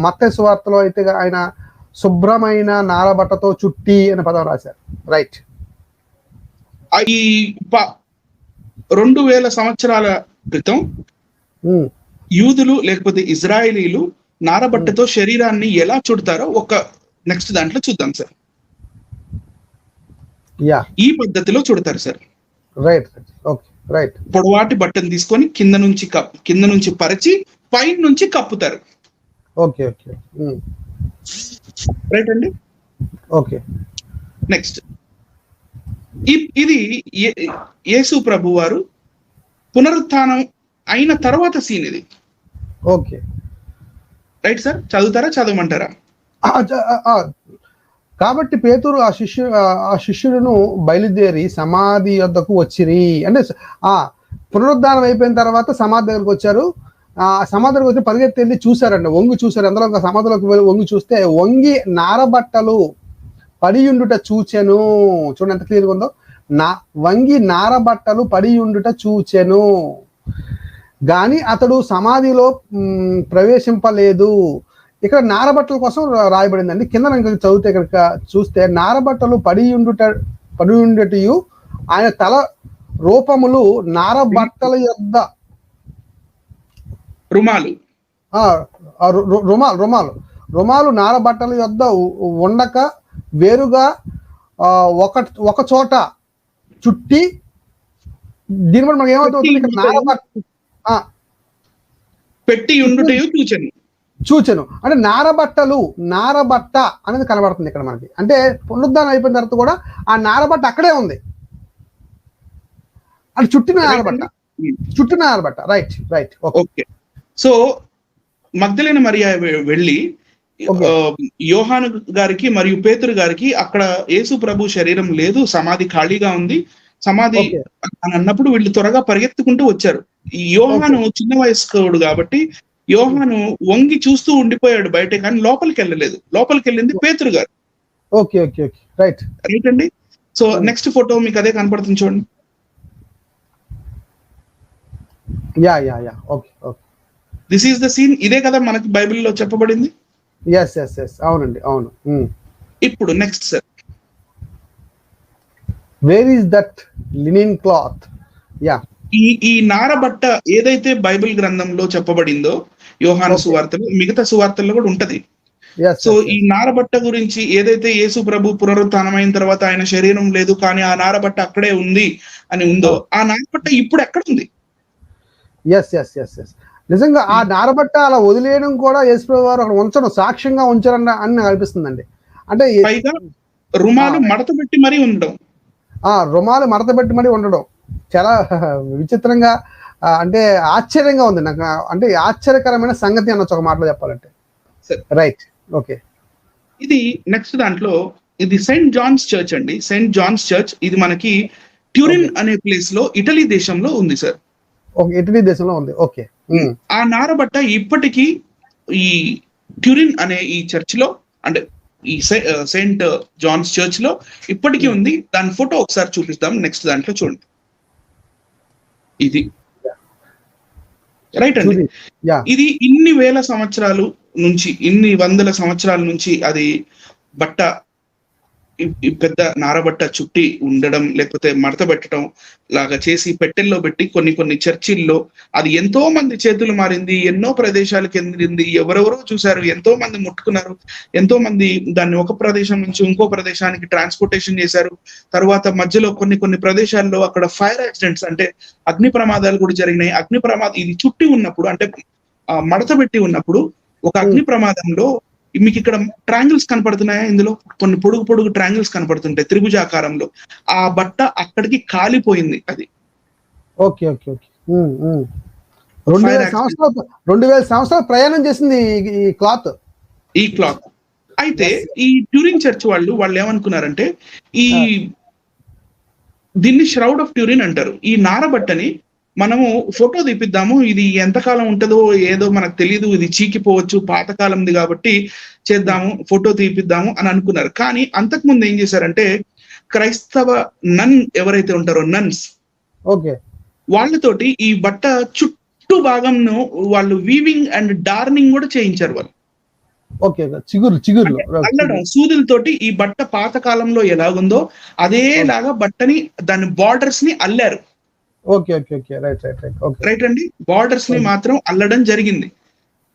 మత్తయి సువార్తలో అయితే ఆయన శుభ్రమైన నారబట్టతో చుట్టి అనే పదం రాశారు. రైట్. ఈ 2000 సంవత్సరాల క్రితం యూదులు లేకపోతే ఇజ్రాయేలీలు నారబట్టతో శరీరాన్ని ఎలా చుడతారో ఒక నెక్స్ట్ దాంట్లో చూద్దాం సార్. ఈ పద్ధతిలో చుడతారు సార్. రైట్. ఓకే. రైట్. పొడవాటి బట్టను తీసుకొని కింద నుంచి పరిచి పైన నుంచి కప్పుతారు. ఓకే. ఓకే. రైట్ అండి. ఓకే. నెక్స్ట్, ఇది యేసు ప్రభు వారు పునరుత్థానం అయిన తర్వాత సీన్ ఇది. ఓకే. రైట్ సార్, చదువుతారా, చదవమంటారా? కాబట్టి పేతురు ఆ శిష్యులను బయలుదేరి సమాధి వద్దకు వచ్చిరి. అంటే పునరుద్ధానం అయిపోయిన తర్వాత సమాధి దగ్గరకు వచ్చారు. సమాధి దగ్గరకు వచ్చి పరిగెత్తి వెళ్ళి చూశారండి, వంగి చూశారు. అందులో సమాధిలోకి వెళ్ళి వంగి చూస్తే వంగి నారబట్టలు పడియుండుట చూచెను. చూడండి ఎంత క్లియర్గా ఉందో. వంగి నారబట్టలు పడియుండుట చూచెను గాని అతడు సమాధిలో ప్రవేశింపలేదు. ఇక్కడ నారబట్టల కోసం రాయబడిందండి. కింద చదివితే కనుక చూస్తే నారబట్టలు పడియుండుటయు ఆయన తల రూపములు నారబట్టల యొద్ద రుమాలు నారబట్టల యొద్ద ఉండక వేరుగా ఒక చోట చుట్టి, దీని బట్టి మనకి ఏమవుతుంది, ఇక్కడ పెట్టి ఉండుటయు చూచెను అంటే నారబట్ట అనేది కనబడుతుంది ఇక్కడ మనకి. అంటే పునరుద్ధానం అయిపోయిన తర్వాత కూడా ఆ నారబట్ట అక్కడే ఉంది. అది చుట్టిన నారబట్ట. Right. Right. Okay. So Magdalene మరియ వెళ్ళి యోహాను గారికి మరియు పేతురు గారికి అక్కడ యేసు ప్రభు శరీరం లేదు, సమాధి ఖాళీగా ఉంది, సమాధి అని అన్నప్పుడు వీళ్ళు త్వరగా పరిగెత్తుకుంటూ వచ్చారు. ఈ యోహాను చిన్న వయస్కుడు కాబట్టి యోహాను వంగి చూస్తూ ఉండిపోయాడు బయట, కానీ లోపలికి వెళ్ళలేదు. లోపలికి వెళ్ళింది పేతురు గారు. Okay. Okay. Okay. Right. Right అండి. సో నెక్స్ట్ ఫోటో మీకు అదే కనపడుతుంది చూడండి. Okay. Okay. This is the scene. ఇదే కదా మనకి బైబిల్లో చెప్పబడింది. అవునండి, అవును. ఇప్పుడు next sir, where is that linen cloth? ఈ నారబట్ట ఏదైతే బైబిల్ గ్రంథంలో చెప్పబడిందో, యోహాను సువార్తలు, మిగతా సువార్తల్లో కూడా ఉంటది. సో ఈ నారబట్ట గురించి ఏదైతే యేసు ప్రభు పునరుత్థానం అయిన తర్వాత ఆయన శరీరం లేదు కానీ ఆ నారబట్ట అక్కడే ఉంది అని ఉందో, ఆ నారబట్ట ఇప్పుడు ఎక్కడ ఉంది? నిజంగా ఆ నారబట్ట అలా వదిలేయడం కూడా యేసు ప్రభు వారు అక్కడ ఉంచడం, సాక్ష్యంగా ఉంచారన్న అని నాకు అనిపిస్తుందండి. అంటే పైగా రుమాలు మడత పెట్టి మరీ ఉండడం. రుమాలు మడత పెట్టి మరీ ఉండడం చాలా విచిత్రంగా, అంటే ఆశ్చర్యంగా ఉంది నాకు. అంటే ఆశ్చర్యకరమైన సంగతి అనొచ్చు ఒక మాటలో చెప్పాలంటే. రైట్. ఓకే. ఇది నెక్స్ట్ దాంట్లో, ఇది సెయింట్ జాన్స్ చర్చ్ అండి. సెయింట్ జాన్స్ చర్చ్ ఇది మనకి ట్యూరిన్ అనే ప్లేస్ లో ఇటలీ దేశంలో ఉంది సార్. ఇటలీ దేశంలో ఉంది. ఓకే. ఆ నారబట్ట ఇప్పటికీ ఈ ట్యూరిన్ అనే ఈ చర్చ్ లో, అంటే ఈ సెయింట్ జాన్స్ చర్చ్ లో ఇప్పటికీ ఉంది. దాని ఫోటో ఒకసారి చూపిస్తాం నెక్స్ట్ దాంట్లో చూడండి. ఇది రైట్ అండి. ఇది ఇన్ని వేల సంవత్సరాలు నుంచి, ఇన్ని వందల సంవత్సరాల నుంచి అది బట్ట ఈ పెద్ద నారబట్ట చుట్టి ఉండడం, లేకపోతే మడత పెట్టడం లాగా చేసి పెట్టెల్లో పెట్టి కొన్ని చర్చిల్లో అది ఎంతో మంది చేతులు మారింది, ఎన్నో ప్రదేశాలకు ఎందింది, ఎవరెవరో చూశారు, ఎంతో మంది ముట్టుకున్నారు, ఎంతో మంది దాన్ని ఒక ప్రదేశం నుంచి ఇంకో ప్రదేశానికి ట్రాన్స్పోర్టేషన్ చేశారు. తర్వాత మధ్యలో కొన్ని ప్రదేశాల్లో అక్కడ ఫైర్ యాక్సిడెంట్స్ అంటే అగ్ని ప్రమాదాలు కూడా జరిగినాయి. అగ్ని ప్రమాదం ఇది చుట్టి ఉన్నప్పుడు అంటే మడత పెట్టి ఉన్నప్పుడు ఒక అగ్ని ప్రమాదంలో మీకు ఇక్కడ ట్రాంగిల్స్ కనపడుతున్నాయా, ఇందులో కొన్ని పొడుగు ట్రాంగిల్స్ కనపడుతుంటాయి త్రిభుజాకారంలో. ఆ బట్ట అక్కడికి కాలిపోయింది. అది ఓకే ఓకే ఓకే 2000 సంవత్సరాలు ప్రయాణం చేసింది ఈ క్లాత్. అయితే ఈ ట్యూరింగ్ చర్చ్ వాళ్ళు ఏమనుకున్నారంటే దీన్ని ష్రౌడ్ ఆఫ్ ట్యూరిన్ అంటారు. ఈ నారబట్టని మనము ఫోటో తీపిద్దాము, ఇది ఎంతకాలం ఉంటుందో ఏదో మనకు తెలియదు, ఇది చీకిపోవచ్చు, పాతకాలంది కాబట్టి చేద్దాము, ఫోటో తీపిద్దాము అని అనుకున్నారు. కానీ అంతకుముందు ఏం చేశారంటే క్రైస్తవ నన్ ఎవరైతే ఉంటారో నన్స్, ఓకే, వాళ్ళతోటి ఈ బట్ట చుట్టూ భాగంను వాళ్ళు వీవింగ్ అండ్ డార్నింగ్ కూడా చేయించారు వాళ్ళు. ఓకే, చిగురు అల్లడం సూదులతోటి ఈ బట్ట పాత కాలంలో ఎలాగుందో అదేలాగా బట్టని దాని బార్డర్స్ ని అల్లారు. ఓకే ఓకే ఓకే రైట్ అండి, బార్డర్స్ ని మాత్రం అల్లడం జరిగింది.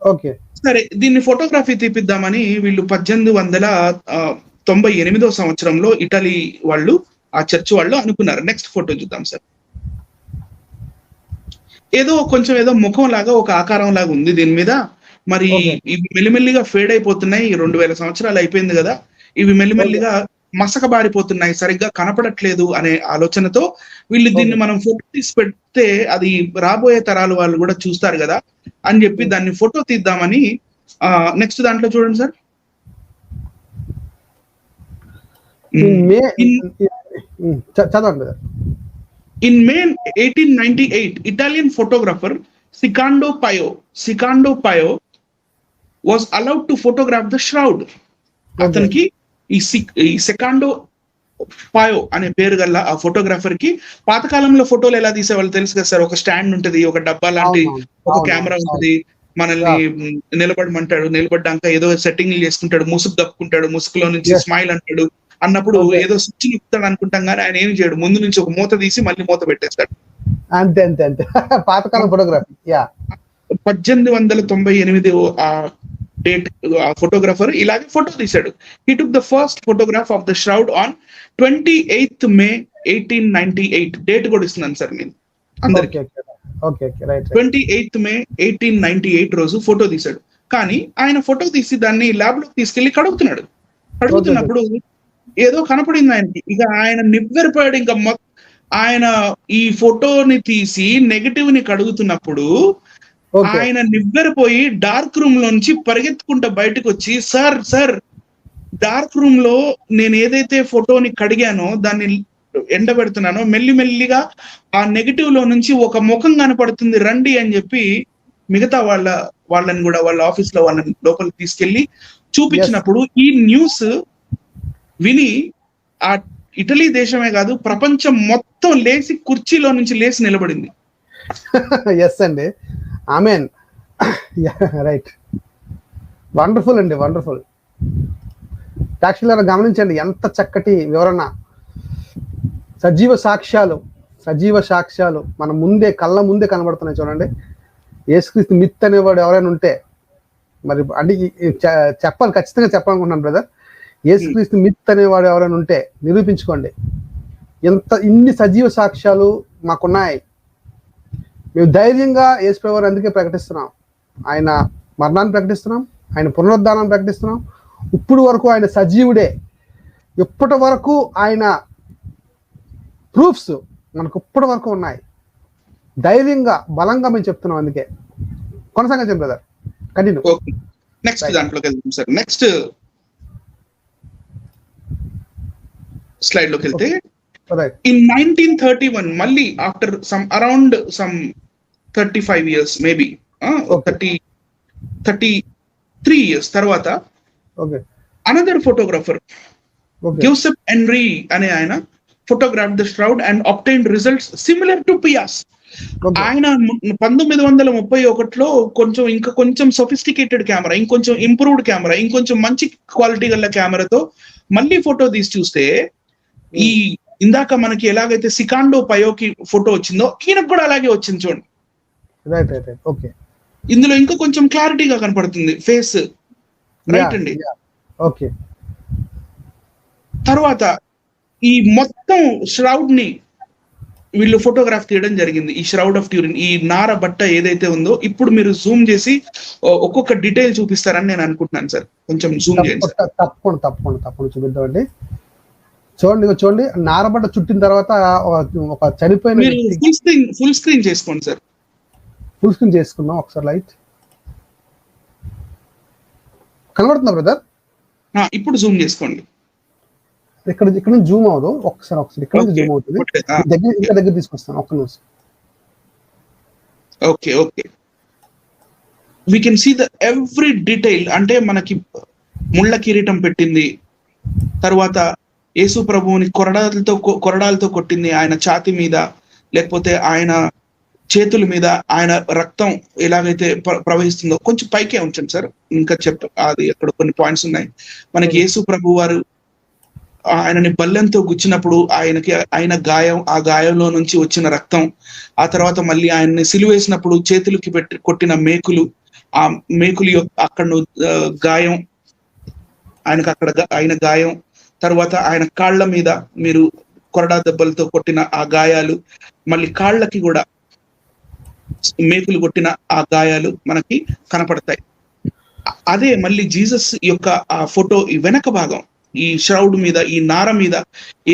ఓకే, సరే దీన్ని ఫోటోగ్రఫీ తీపిద్దామని వీళ్ళు 1898 సంవత్సరంలో ఇటలీ వాళ్ళు ఆ చర్చ్ వాళ్ళు అనుకున్నారు. నెక్స్ట్ ఫోటో చూద్దాం సార్. ఏదో ముఖం లాగా ఒక ఆకారం లాగా ఉంది దీని మీద. మరి ఇవి మెల్లిమెల్లిగా ఫేడ్ అయిపోతున్నాయి. 2000 సంవత్సరాలు అయిపోయింది కదా, ఇవి మెల్లిమెల్లిగా మసక బారిపోతున్నాయి, సరిగ్గా కనపడట్లేదు అనే ఆలోచనతో వీళ్ళు దీన్ని మనం ఫోటో తీసి పెడితే అది రాబోయే తరాలు వాళ్ళు కూడా చూస్తారు కదా అని చెప్పి దాన్ని ఫోటో తీద్దామని నెక్స్ట్ దాంట్లో చూడండి sir. In May 1898 Italian photographer Secondo Pia was allowed to photograph the shroud. అతనికి ఈ సెకాండో పాయో అనే పేరు గల ఆ ఫోటోగ్రాఫర్ కి పాతకాలంలో ఫోటోలు ఎలా తీసేవాళ్ళు తెలుసు కదా సార్. ఒక స్టాండ్ ఉంటది, ఒక డబ్బా లాంటి ఒక కెమెరా ఉంటది, మనల్ని నిలబడమంటాడు, నిలబడ్డాక ఏదో సెట్టింగ్ చేసుకుంటాడు, ముసుగు కప్పుకుంటాడు, ముసుగులో నుంచి స్మైల్ అంటాడు అన్నప్పుడు ఏదో స్విచ్ నిప్పుతాడు అనుకుంటాం కానీ ఆయన ఏం చేయడు, ముందు నుంచి ఒక మూత తీసి మళ్ళీ మూత పెట్టేస్తాడు. అంతే అంతే అంతే పాతకాలం ఫోటోగ్రఫీ. 1898 డేట్ ఫోటోగ్రాఫర్ ఇలాగే ఫోటో తీశాడు. He took the first photograph of the shroud on 28th May 1898. Date కూడా ఇస్తున్నాను సార్ నేను అందరికి. 28th May 1898 రోజు ఫోటో తీశాడు. కానీ ఆయన ఫోటో తీసి దాన్ని ల్యాబ్ లోకి తీసుకెళ్లి కడుగుతున్నప్పుడు ఏదో కనపడింది ఆయనకి. ఇక ఆయన నివ్వెరపోయాడు. ఇంకా ఆయన ఈ ఫోటోని తీసి నెగటివ్ ని కడుగుతున్నప్పుడు ఆయన నివ్వెరపోయి డార్క్ రూమ్ లోంచి పరిగెత్తుకుంటా బయటకు వచ్చి, సార్ డార్క్ రూమ్ లో నేను ఏదైతే ఫోటోని కడిగానో దాన్ని ఎండబెడుతున్నానో మెల్లిమెల్లిగా ఆ నెగటివ్ లో నుంచి ఒక ముఖం కనపడుతుంది రండి అని చెప్పి మిగతా వాళ్ళని కూడా వాళ్ళ ఆఫీస్ లో వాళ్ళని లోపలికి తీసుకెళ్లి చూపించినప్పుడు ఈ న్యూస్ విని ఆ ఇటలీ దేశమే కాదు ప్రపంచం మొత్తం లేచి కుర్చీలో నుంచి లేచి నిలబడింది. ఎస్ అండి, ఆమెన్, రైట్, వండర్ఫుల్ అండి, వండర్ఫుల్. యాక్చువల్గా గమనించండి ఎంత చక్కటి వివరణ. సజీవ సాక్ష్యాలు మన కళ్ళ ముందే కనబడుతున్నాయి చూడండి. యేసుక్రీస్తు మిత్ అనేవాడు ఎవరైనా ఉంటే మరి అంటే ఖచ్చితంగా చెప్పాలనుకుంటున్నాను బ్రదర్. యేసుక్రీస్తు మిత్ అనేవాడు ఎవరైనా ఉంటే నిరూపించుకోండి. ఇన్ని సజీవ సాక్ష్యాలు మాకున్నాయి. మేము ధైర్యంగా యేసుప్రభువుని అందుకే ప్రకటిస్తున్నాం. ఆయన మరణాన్ని ప్రకటిస్తున్నాం, ఆయన పునరుద్ధానాన్ని ప్రకటిస్తున్నాం. ఇప్పుడు వరకు ఆయన సజీవుడే. ఇప్పటి వరకు ఆయన ప్రూఫ్స్ మనకు ఇప్పటి వరకు ఉన్నాయి. ధైర్యంగా బలంగా మేము చెప్తున్నాం. అందుకే కొనసాగించండి బ్రదర్, కంటిన్యూ. నెక్స్ట్ దాంట్లోకి వెళ్తాం సార్. నెక్స్ట్ స్లైడ్ లోకి వెళ్తే ఇన్ 1931 మళ్ళీ after around 35 years maybe 33 years తర్వాత అనదర్ ఫోటోగ్రాఫర్ జోసెఫ్ ఎన్రీ అనే ఆయన photograph the shroud and obtained results similar to Pia's. ఆయన 1931లో కొంచెం సొఫిస్టికేటెడ్ కెమెరా, ఇంకొంచెం ఇంప్రూవ్డ్ కెమెరా, ఇంకొంచెం మంచి క్వాలిటీ గల కెమెరాతో మళ్ళీ ఫోటో తీసి చూస్తే ఈ ఇందాక మనకి ఎలాగైతే సికాండో పయోకి ఫోటో వచ్చిందో ఈయనకు కూడా అలాగే వచ్చింది చూడండి. Right right right okay. ఇందులో ఇంకా కొంచెం క్లారిటీగా కనపడుతుంది ఫేస్. రైట్ అండి. ఓకే. తర్వాత ఈ మొత్తం ష్రౌడ్ ని వీళ్ళు ఫోటోగ్రాఫ్ తీయడం జరిగింది. ఈ ష్రౌడ్ ఆఫ్ ట్యూరిన్, ఈ నార బట్ట ఏదైతే ఉందో, ఇప్పుడు మీరు జూమ్ చేసి ఒక్కొక్క డీటెయిల్ చూపిస్తారని నేను అనుకుంటున్నాను సార్. కొంచెం జూమ్ చేయండి సార్. తప్పకుండా చూపిద్దామండి. చూడండి నారబట్ట చుట్టిన తర్వాత ఒక చనిపోయిన ఫుల్ స్క్రీన్ చేసుకోండి సార్. ఫుల్ స్క్రీన్ చేసుకున్నాం. ఒకసారి లైట్ కనబడుతుందా బ్రదర్? ఇప్పుడు జూమ్ చేసుకోండి. ఇక్కడ నుంచి జూమ్ అవ్వదు. ఒకసారి ఇక్కడ నుంచి జూమ్ అవుతుంది. దగ్గర తీసుకొస్తాను. ఒక్క నిమిషం. Okay okay. We can see the every detail. అంటే మనకి ముళ్ళ కిరీటం పెట్టింది, తర్వాత యేసు ప్రభువుని కొరడాలతో కొట్టింది, ఆయన ఛాతి మీద లేకపోతే ఆయన చేతుల మీద ఆయన రక్తం ఎలాగైతే ప్రవహిస్తుందో. కొంచెం పైకే ఉంచండి సార్, ఇంకా అది అక్కడ కొన్ని పాయింట్స్ ఉన్నాయి. మనకి యేసు ప్రభు వారు ఆయనని బల్లెంతో గుచ్చినప్పుడు ఆయన గాయం, ఆ గాయంలో నుంచి వచ్చిన రక్తం, ఆ తర్వాత మళ్ళీ ఆయన్ని సిలువేసినప్పుడు చేతులకి కొట్టిన మేకులు, ఆ మేకులు అక్కడ గాయం, ఆయనకు అక్కడ ఆయన గాయం, తర్వాత ఆయన కాళ్ళ మీద మీరు కొరడా దెబ్బలతో కొట్టిన ఆ గాయాలు, మళ్ళీ కాళ్ళకి కూడా మేకులు కొట్టిన ఆ గాయాలు మనకి కనపడతాయి. అదే మళ్ళీ జీసస్ యొక్క ఆ ఫోటో ఈ వెనక భాగం, ఈ ష్రౌడ్ మీద, ఈ నార మీద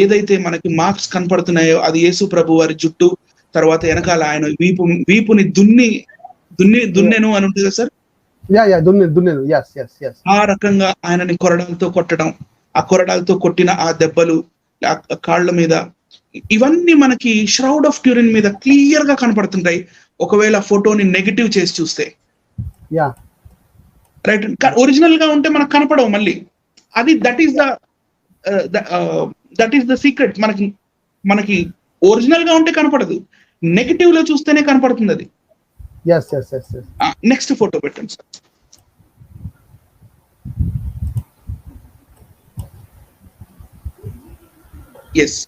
ఏదైతే మనకి మార్క్స్ కనపడుతున్నాయో అది యేసు ప్రభు వారి జుట్టు, తర్వాత వెనకాల ఆయన వీపుని దున్నెను అని ఉంటుంది కదా సార్. ఆ రకంగా ఆయనని కొరడాలతో కొట్టడం, ఆ కొరడాలతో కొట్టిన ఆ దెబ్బలు కాళ్ళ మీద, ఇవన్నీ మనకి ష్రౌడ్ ఆఫ్ ట్యూరిన్ మీద క్లియర్ గా కనపడుతుంటాయి. ఒకవేళ ఫోటోని నెగటివ్ చేసి చూస్తే, రైట్, ఒరిజినల్ గా ఉంటే మనకు కనపడవు మళ్ళీ. అది దట్ ఈస్ ద సీక్రెట్. మనకి ఒరిజినల్ గా ఉంటే కనపడదు, నెగటివ్ లో చూస్తేనే కనపడుతుంది అది. నెక్స్ట్ ఫోటో పెట్టండి సార్. ఎస్,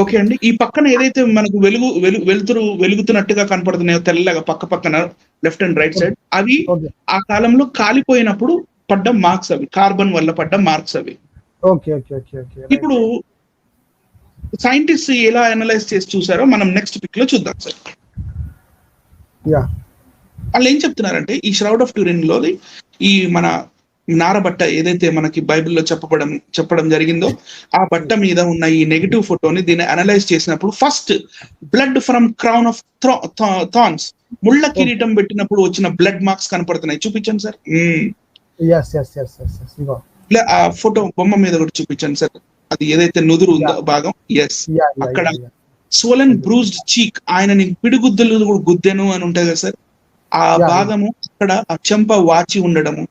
ఓకే అండి. ఈ పక్కన ఏదైతే మనకు వెలుగుతున్నట్టుగా కనపడుతున్నాయో తెల్లగా పక్కన లెఫ్ట్ అండ్ రైట్ సైడ్, అవి ఆ కాలంలో కాలిపోయినప్పుడు పడ్డ మార్క్స్, అవి కార్బన్ వల్ల పడ్డ మార్క్స్ అవి. ఇప్పుడు సైంటిస్ట్ ఎలా అనలైజ్ చేసి చూసారో మనం నెక్స్ట్ పిక్ లో చూద్దాం సార్. వాళ్ళు ఏం చెప్తున్నారంటే, ఈ ష్రౌడ్ ఆఫ్ ట్యూరిన్ లోది ఈ మన నారబట్ట ఏదైతే మనకి బైబిల్లో చెప్పడం జరిగిందో, ఆ బట్ట మీద ఉన్న ఈ నెగటివ్ ఫోటోని దీన్ని అనలైజ్ చేసినప్పుడు first blood from crown of thorns, ముళ్ళ కిరీటం పెట్టినప్పుడు వచ్చిన బ్లడ్ మార్క్స్ కనపడుతున్నాయి. చూపించండి సార్. ఆ ఫోటో బొమ్మ మీద కూడా చూపించండి సార్. అది ఏదైతే నుదురు ఉందో భాగం, ఎస్, అక్కడ స్వోలెన్ బ్రూజ్డ్ చీక్, ఆయనని పిడిగుద్దులు గుద్దెను అని ఉంటాయి కదా సార్, ఆ భాగము అక్కడ ఆ చెంప వాచి ఉండడము.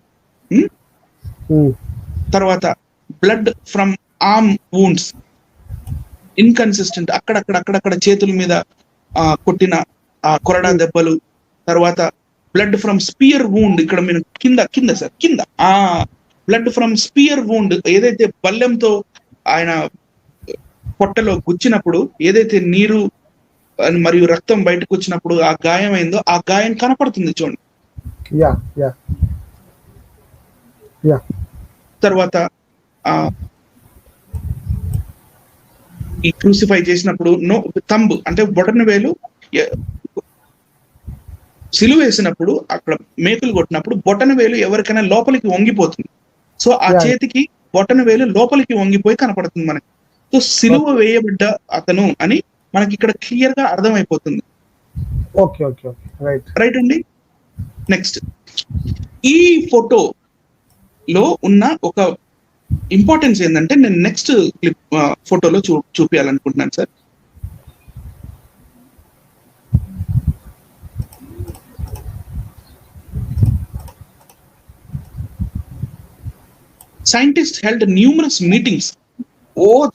తర్వాత blood from arm wounds, inconsistent, అక్కడక్కడ చేతుల మీద కొట్టిన ఆ కొరడా దెబ్బలు. తర్వాత బ్లడ్ ఫ్రమ్ స్పియర్ వూండ్, ఇక్కడ మీరు కింద సార్, కింద బ్లడ్ ఫ్రమ్ స్పియర్ వూండ్, ఏదైతే బల్లెంతో ఆయన పొట్టలో గుచ్చినప్పుడు ఏదైతే నీరు మరియు రక్తం బయటకు వచ్చినప్పుడు ఆ గాయం అయిందో, ఆ గాయం కనపడుతుంది చూడండి. తర్వాత ఈ క్రూసిఫై చేసినప్పుడు తంబు అంటే బొటన వేలు సిలువ వేసినప్పుడు అక్కడ మేకులు కొట్టినప్పుడు బొటన వేలు ఎవరికైనా లోపలికి వంగిపోతుంది. సో ఆ చేతికి బొటన వేలు లోపలికి వంగిపోయి కనపడుతుంది మనకి. సో సిలువ వేయబడ్డ అతను అని మనకి ఇక్కడ క్లియర్ గా అర్థమైపోతుంది. రైట్ అండి. నెక్స్ట్, ఈ ఫోటోలో ఉన్న ఒక ఇంపార్టెన్స్ ఏంటంటే నేను నెక్స్ట్ క్లిప్ ఫోటోలో చూపించాలనుకుంటున్నాను sir. Scientist held numerous meetings.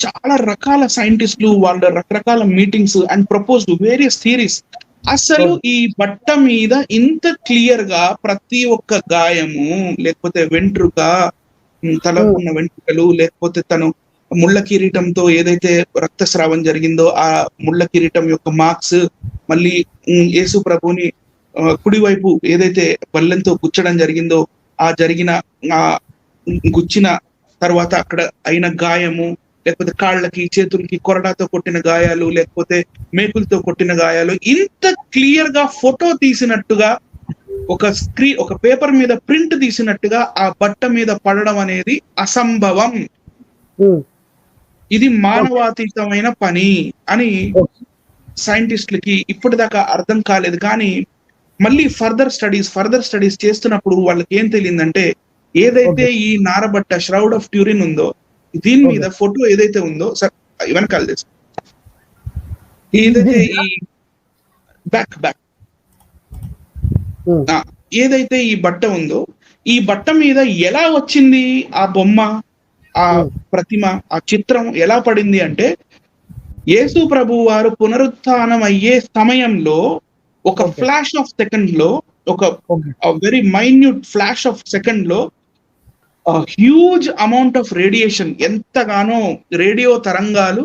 చాలా రకాల సైంటిస్టులు వాళ్ళ రకరకాల meetings and proposed various theories. అసలు ఈ బట్ట మీద ఇంత క్లియర్ గా ప్రతి ఒక్క గాయము, లేకపోతే వెంట్రుక, తల ఉన్న వెంట్రుకలు, లేకపోతే తను ముళ్ళ కిరీటంతో ఏదైతే రక్తస్రావం జరిగిందో ఆ ముళ్ళ కిరీటం యొక్క మార్క్స్, మళ్ళీ యేసు ప్రభుని కుడివైపు ఏదైతే బల్లెంతో గుచ్చడం జరిగిందో ఆ జరిగిన ఆ గుచ్చిన తర్వాత అక్కడ అయిన గాయము, లేకపోతే కాళ్ళకి చేతులకి కొరడాతో కొట్టిన గాయాలు, లేకపోతే మేకులతో కొట్టిన గాయాలు, ఇంత క్లియర్ గా ఫోటో తీసినట్టుగా ఒక పేపర్ మీద ప్రింట్ తీసినట్టుగా ఆ బట్ట మీద పడడం అనేది అసంభవం. ఇది మానవాతీతమైన పని అని సైంటిస్టులకి ఇప్పటిదాకా అర్థం కాలేదు. కానీ మళ్ళీ ఫర్దర్ స్టడీస్ చేస్తున్నప్పుడు వాళ్ళకి ఏం తెలియదంటే, ఏదైతే ఈ నారబట్ట ష్రౌడ్ ఆఫ్ ట్యూరిన్ ఉందో దీని మీద ఫోటో ఏదైతే ఉందో సార్, ఇవన్నీ కాల్ చేసి ఏదైతే ఈ బ్యాక్ ఏదైతే ఈ బట్ట ఉందో ఈ బట్ట మీద ఎలా వచ్చింది ఆ బొమ్మ, ఆ ప్రతిమ, ఆ చిత్రం ఎలా పడింది అంటే, యేసు ప్రభు వారు పునరుత్థానం అయ్యే సమయంలో ఒక ఫ్లాష్ ఆఫ్ సెకండ్ లో, ఒక very minute flash of second లో హ్యూజ్ అమౌంట్ ఆఫ్ రేడియేషన్, ఎంతగానో రేడియో తరంగాలు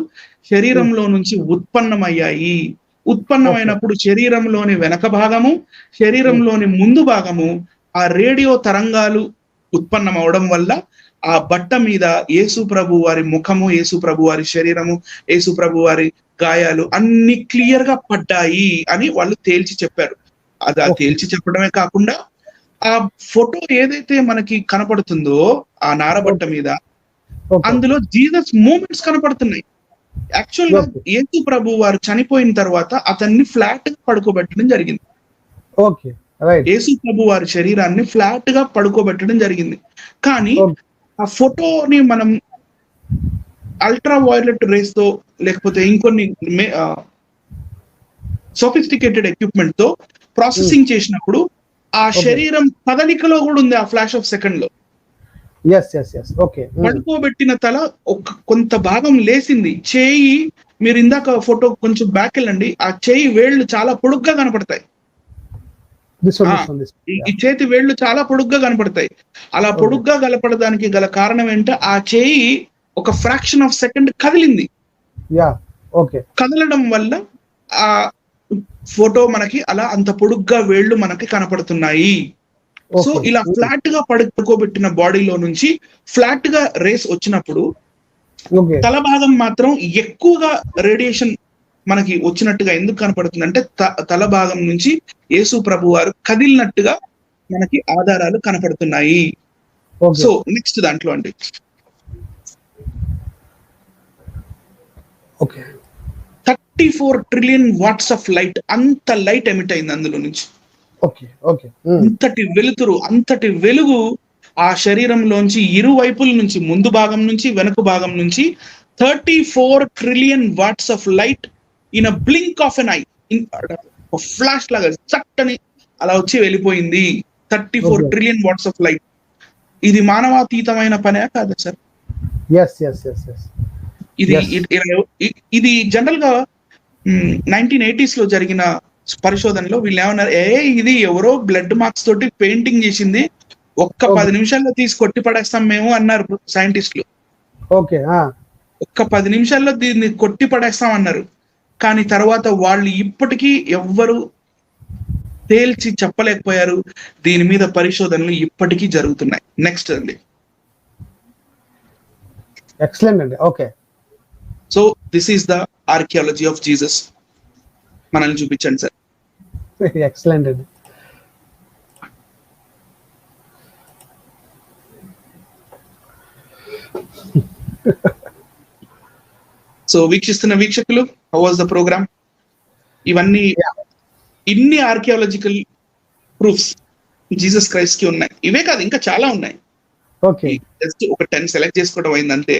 శరీరంలో నుంచి ఉత్పన్నమయ్యాయి. ఉత్పన్నమైనప్పుడు శరీరంలోని వెనక భాగము, శరీరంలోని ముందు భాగము ఆ రేడియో తరంగాలు ఉత్పన్నం అవడం వల్ల ఆ బట్ట మీద యేసు ప్రభు వారి ముఖము, యేసు ప్రభు వారి శరీరము, యేసు ప్రభు వారి గాయాలు అన్ని క్లియర్ గా పడ్డాయి అని వాళ్ళు తేల్చి చెప్పారు. అది తేల్చి చెప్పడమే కాకుండా ఆ ఫోటో ఏదైతే మనకి కనపడుతుందో ఆ నారబట్ట మీద, అందులో జీసస్ మూమెంట్స్ కనపడుతున్నాయి. యాక్చువల్ గా యేసు ప్రభు వారు చనిపోయిన తర్వాత అతన్ని ఫ్లాట్ గా పడుకోబెట్టడం జరిగింది. యేసు ప్రభు వారి శరీరాన్ని ఫ్లాట్ గా పడుకోబెట్టడం జరిగింది. కానీ ఆ ఫోటోని మనం అల్ట్రా వైలెట్ రేస్ తో, లేకపోతే ఇంకొన్ని సోఫిస్టికేటెడ్ ఎక్విప్మెంట్ తో ప్రాసెసింగ్ చేసినప్పుడు ఆ శరీరం కదలికలో కూడా ఉంది. ఆ ఫ్లాష్ ఆఫ్ సెకండ్ లో పడుకోబెట్టిన తల కొంత భాగం లేసింది. చేయి, మీరు ఇందాక ఫోటో కొంచెం బ్యాక్ వెళ్ళండి, ఆ చేయి వేళ్లు చాలా పొడుగ్గా కనపడతాయి. ఈ చేతి వేళ్లు చాలా పొడుగ్గా కనపడతాయి. అలా పొడుగ్గా కనపడడానికి గల కారణం ఏంటంటే ఆ చేయి ఒక ఫ్రాక్షన్ ఆఫ్ సెకండ్ కదిలింది. కదలడం వల్ల ఆ ఫోటో మనకి అలా అంత పొడుగ్గా వేళ్లు మనకి కనపడుతున్నాయి. సో ఇలా ఫ్లాట్ గా పడుకోబెట్టిన బాడీలో నుంచి ఫ్లాట్ గా రేస్ వచ్చినప్పుడు తల భాగం మాత్రం ఎక్కువగా రేడియేషన్ మనకి వచ్చినట్టుగా ఎందుకు కనపడుతుంది అంటే, తల భాగం నుంచి యేసు ప్రభు వారు కదిలినట్టుగా మనకి ఆధారాలు కనపడుతున్నాయి. సో నెక్స్ట్ దాంట్లో అండి 34 ట్రిలియన్ వాట్స్ ఆఫ్ లైట్, అంత లైట్ ఎమిట్ అయింది అందులో నుంచి. అంతటి వెలుతురు, అంతటి వెలుగు ఆ శరీరంలోంచి ఇరువైపుల నుంచి, ముందు భాగం నుంచి వెనుక భాగం నుంచి 34 trillion watts of light in a blink of an eye, flash లాగా చట్టని అలా వచ్చి వెళ్ళిపోయింది. 34 ట్రిలియన్ వాట్స్ ఆఫ్ లైట్. ఇది మానవాతీతమైన పనే కాదా సార్? ఇది జనరల్ గా 1980s లో జరిగిన పరిశోధనలో వీళ్ళు ఏమన్నారు, ఇది ఎవరో బ్లడ్ మార్క్స్ తోటి పెయింటింగ్ చేసింది, ఒక్క 10 నిమిషాల్లో తీసి కొట్టి పడేస్తాం మేము అన్నారు సైంటిస్టులు. ఒక్క 10 నిమిషాల్లో దీన్ని కొట్టి పడేస్తాం అన్నారు. కానీ తర్వాత వాళ్ళు ఇప్పటికీ ఎవ్వరు తేల్చి చెప్పలేకపోయారు. దీని మీద పరిశోధనలు ఇప్పటికీ జరుగుతున్నాయి. నెక్స్ట్ అండి. ఎక్సలెంట్ అండి. Okay, so this is the archaeology of Jesus. మనల్ని చూపించండి సార్. ఎక్సలెంట్ అండి. సో వీక్షిస్తున్న వీక్షకులు, హౌ వాజ్ ద ప్రోగ్రామ్? ఇవన్నీ ఇన్ని ఆర్కియాలజికల్ ప్రూఫ్స్ జీసస్ క్రైస్ట్ కి ఉన్నాయి. ఇవే కాదు, ఇంకా చాలా ఉన్నాయి. ఓకే, జస్ట్ ఒక 10 సెలెక్ట్ చేసుకోవడం అయిందంటే